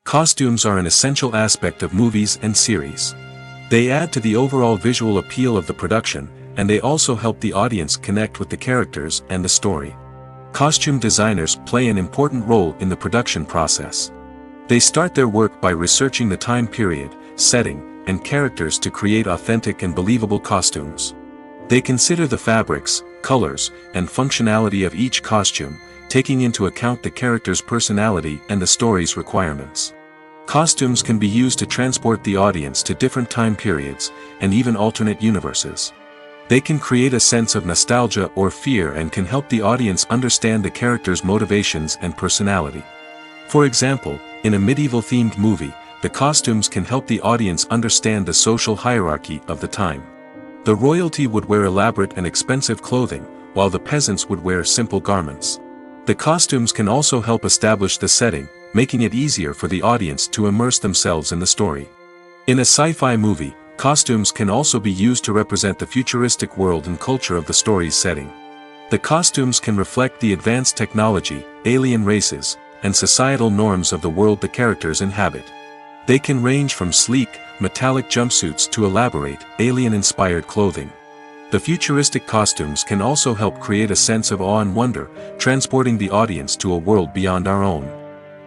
Costumes are an essential aspect of movies and series. They add to the overall visual appeal of the production, and they also help the audience connect with the characters and the story. Costume designers play an important role in the production process. They start their work by researching the time period, setting, and characters to create authentic and believable costumes. They consider the fabrics, colors, and functionality of each costume, taking into account the character's personality and the story's requirements. Costumes can be used to transport the audience to different time periods, and even alternate universes. They can create a sense of nostalgia or fear and can help the audience understand the character's motivations and personality. For example, in a medieval-themed movie, the costumes can help the audience understand the social hierarchy of the time. The royalty would wear elaborate and expensive clothing, while the peasants would wear simple garments. The costumes can also help establish the setting, making it easier for the audience to immerse themselves in the story. In a sci-fi movie, costumes can also be used to represent the futuristic world and culture of the story's setting. The costumes can reflect the advanced technology, alien races, and societal norms of the world the characters inhabit. They can range from sleek, metallic jumpsuits to elaborate, alien-inspired clothing. The futuristic costumes can also help create a sense of awe and wonder, transporting the audience to a world beyond our own.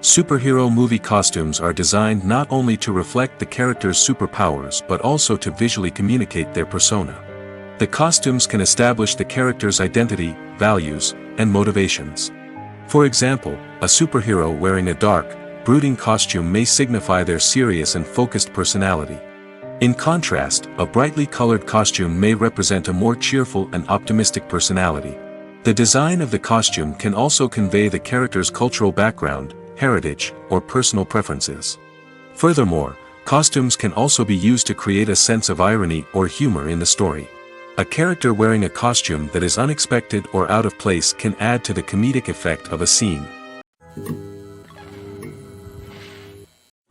Superhero movie costumes are designed not only to reflect the character's superpowers but also to visually communicate their persona. The costumes can establish the character's identity, values, and motivations. For example, a superhero wearing a dark, brooding costume may signify their serious and focused personality. In contrast, a brightly colored costume may represent a more cheerful and optimistic personality. The design of the costume can also convey the character's cultural background, heritage, or personal preferences. Furthermore, costumes can also be used to create a sense of irony or humor in the story. A character wearing a costume that is unexpected or out of place can add to the comedic effect of a scene.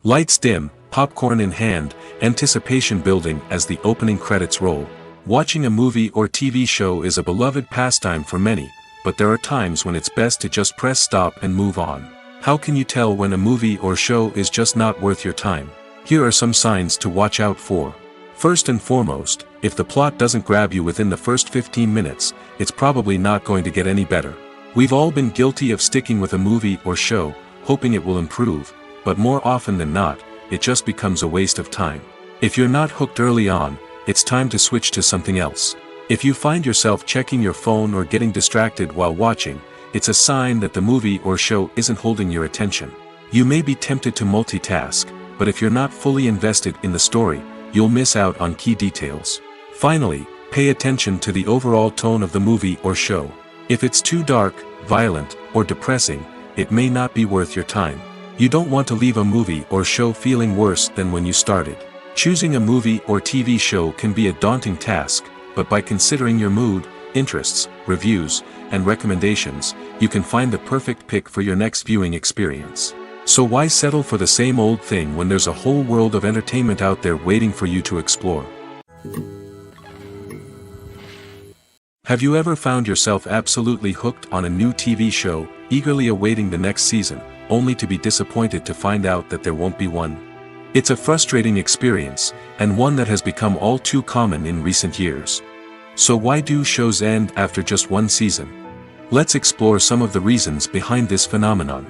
Lights dim, popcorn in hand, anticipation building as the opening credits roll. Watching a movie or TV show is a beloved pastime for many, but there are times when it's best to just press stop and move on. How can you tell when a movie or show is just not worth your time? Here are some signs to watch out for. First and foremost, if the plot doesn't grab you within the first 15 minutes, it's probably not going to get any better. We've all been guilty of sticking with a movie or show, hoping it will improve, but more often than not, it just becomes a waste of time. If you're not hooked early on, it's time to switch to something else. If you find yourself checking your phone or getting distracted while watching, it's a sign that the movie or show isn't holding your attention. You may be tempted to multitask, but if you're not fully invested in the story, you'll miss out on key details. Finally, pay attention to the overall tone of the movie or show. If it's too dark, violent, or depressing, it may not be worth your time. You don't want to leave a movie or show feeling worse than when you started. Choosing a movie or TV show can be a daunting task, but by considering your mood, interests, reviews, and recommendations, you can find the perfect pick for your next viewing experience. So why settle for the same old thing when there's a whole world of entertainment out there waiting for you to explore? Have you ever found yourself absolutely hooked on a new TV show, eagerly awaiting the next season, only to be disappointed to find out that there won't be one? It's a frustrating experience, and one that has become all too common in recent years. So why do shows end after just one season? Let's explore some of the reasons behind this phenomenon.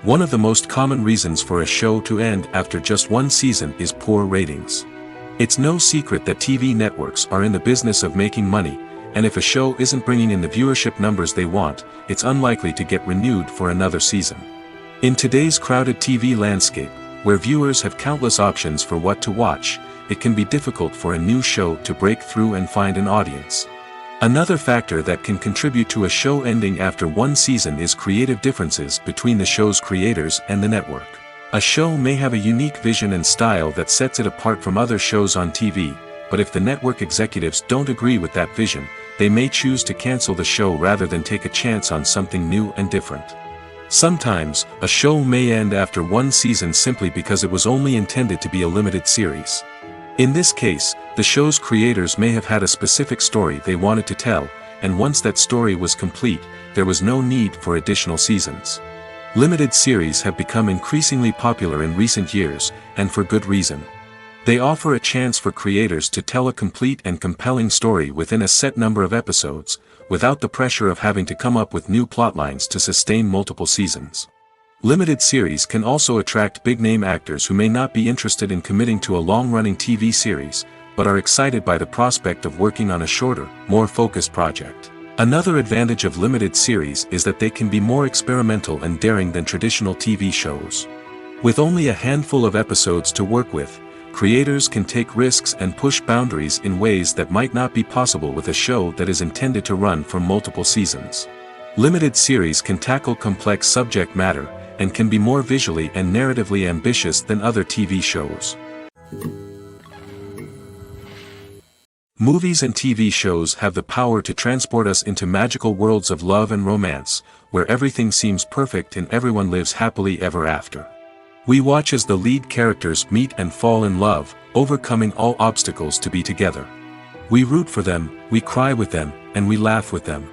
One of the most common reasons for a show to end after just one season is poor ratings. It's no secret that TV networks are in the business of making money, and if a show isn't bringing in the viewership numbers they want, it's unlikely to get renewed for another season. In today's crowded TV landscape, where viewers have countless options for what to watch, it can be difficult for a new show to break through and find an audience. Another factor that can contribute to a show ending after one season is creative differences between the show's creators and the network. A show may have a unique vision and style that sets it apart from other shows on TV, but if the network executives don't agree with that vision, they may choose to cancel the show rather than take a chance on something new and different. Sometimes, a show may end after one season simply because it was only intended to be a limited series. In this case, the show's creators may have had a specific story they wanted to tell, and once that story was complete, there was no need for additional seasons. Limited series have become increasingly popular in recent years, and for good reason. They offer a chance for creators to tell a complete and compelling story within a set number of episodes, without the pressure of having to come up with new plotlines to sustain multiple seasons. Limited series can also attract big-name actors who may not be interested in committing to a long-running TV series, but are excited by the prospect of working on a shorter, more focused project. Another advantage of limited series is that they can be more experimental and daring than traditional TV shows. With only a handful of episodes to work with, creators can take risks and push boundaries in ways that might not be possible with a show that is intended to run for multiple seasons. Limited series can tackle complex subject matter, and can be more visually and narratively ambitious than other TV shows. Movies and TV shows have the power to transport us into magical worlds of love and romance, where everything seems perfect and everyone lives happily ever after. We watch as the lead characters meet and fall in love, overcoming all obstacles to be together. We root for them, we cry with them, and we laugh with them.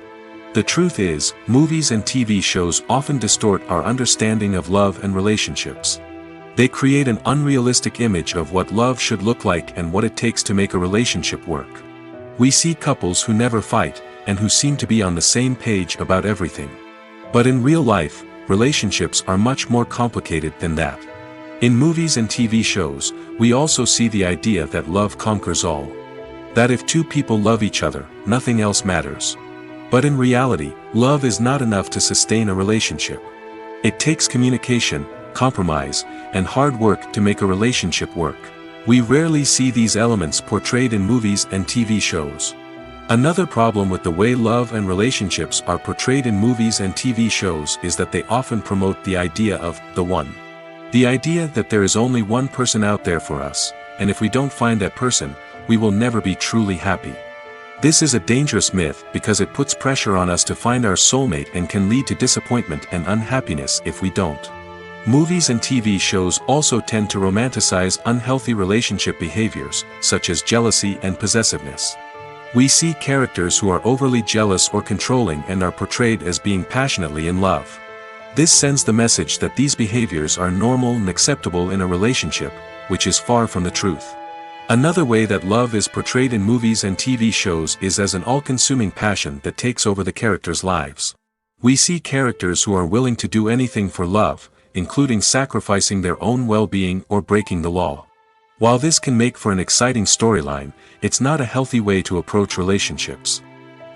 The truth is, movies and TV shows often distort our understanding of love and relationships. They create an unrealistic image of what love should look like and what it takes to make a relationship work. We see couples who never fight, and who seem to be on the same page about everything. But in real life, relationships are much more complicated than that. In movies and TV shows, we also see the idea that love conquers all. That if two people love each other, nothing else matters. But in reality, love is not enough to sustain a relationship. It takes communication, compromise, and hard work to make a relationship work. We rarely see these elements portrayed in movies and TV shows. Another problem with the way love and relationships are portrayed in movies and TV shows is that they often promote the idea of the one. The idea that there is only one person out there for us, and if we don't find that person, we will never be truly happy. This is a dangerous myth because it puts pressure on us to find our soulmate and can lead to disappointment and unhappiness if we don't. Movies and TV shows also tend to romanticize unhealthy relationship behaviors, such as jealousy and possessiveness. We see characters who are overly jealous or controlling and are portrayed as being passionately in love. This sends the message that these behaviors are normal and acceptable in a relationship, which is far from the truth. Another way that love is portrayed in movies and TV shows is as an all-consuming passion that takes over the characters' lives. We see characters who are willing to do anything for love, including sacrificing their own well-being or breaking the law. While this can make for an exciting storyline, it's not a healthy way to approach relationships.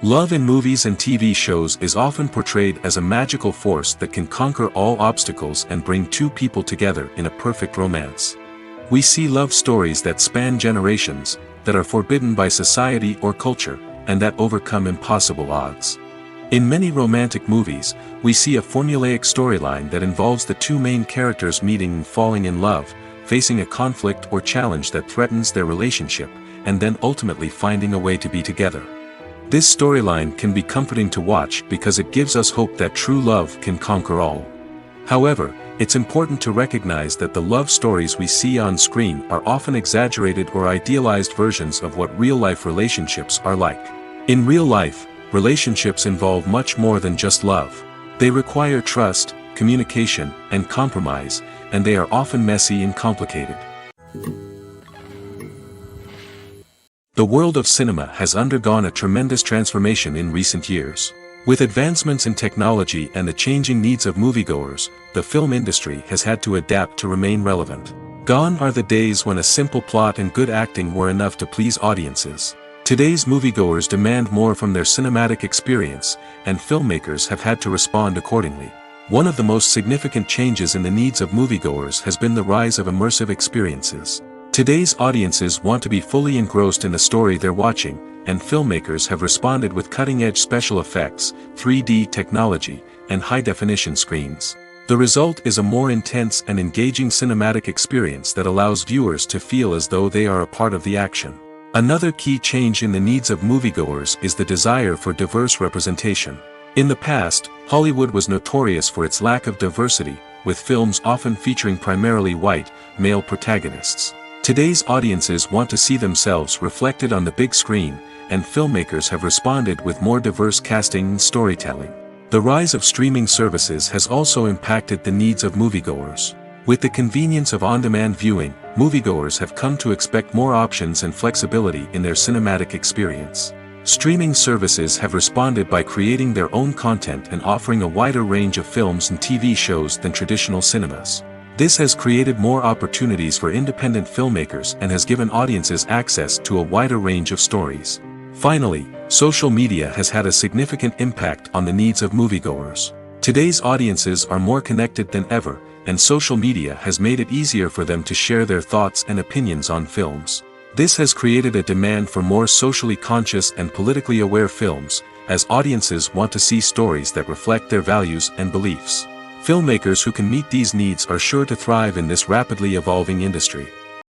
Love in movies and TV shows is often portrayed as a magical force that can conquer all obstacles and bring two people together in a perfect romance. We see love stories that span generations, that are forbidden by society or culture, and that overcome impossible odds. In many romantic movies, we see a formulaic storyline that involves the two main characters meeting and falling in love, facing a conflict or challenge that threatens their relationship, and then ultimately finding a way to be together. This storyline can be comforting to watch because it gives us hope that true love can conquer all. However, it's important to recognize that the love stories we see on screen are often exaggerated or idealized versions of what real-life relationships are like. In real life, relationships involve much more than just love. They require trust, communication, and compromise, and they are often messy and complicated. The world of cinema has undergone a tremendous transformation in recent years. With advancements in technology and the changing needs of moviegoers, the film industry has had to adapt to remain relevant. Gone are the days when a simple plot and good acting were enough to please audiences. Today's moviegoers demand more from their cinematic experience, and filmmakers have had to respond accordingly. One of the most significant changes in the needs of moviegoers has been the rise of immersive experiences. Today's audiences want to be fully engrossed in the story they're watching, and filmmakers have responded with cutting-edge special effects, 3D technology, and high-definition screens. The result is a more intense and engaging cinematic experience that allows viewers to feel as though they are a part of the action. Another key change in the needs of moviegoers is the desire for diverse representation. In the past, Hollywood was notorious for its lack of diversity, with films often featuring primarily white, male protagonists. Today's audiences want to see themselves reflected on the big screen, and filmmakers have responded with more diverse casting and storytelling. The rise of streaming services has also impacted the needs of moviegoers. With the convenience of on-demand viewing, moviegoers have come to expect more options and flexibility in their cinematic experience. Streaming services have responded by creating their own content and offering a wider range of films and TV shows than traditional cinemas. This has created more opportunities for independent filmmakers and has given audiences access to a wider range of stories. Finally, social media has had a significant impact on the needs of moviegoers. Today's audiences are more connected than ever, and social media has made it easier for them to share their thoughts and opinions on films. This has created a demand for more socially conscious and politically aware films, as audiences want to see stories that reflect their values and beliefs. Filmmakers who can meet these needs are sure to thrive in this rapidly evolving industry.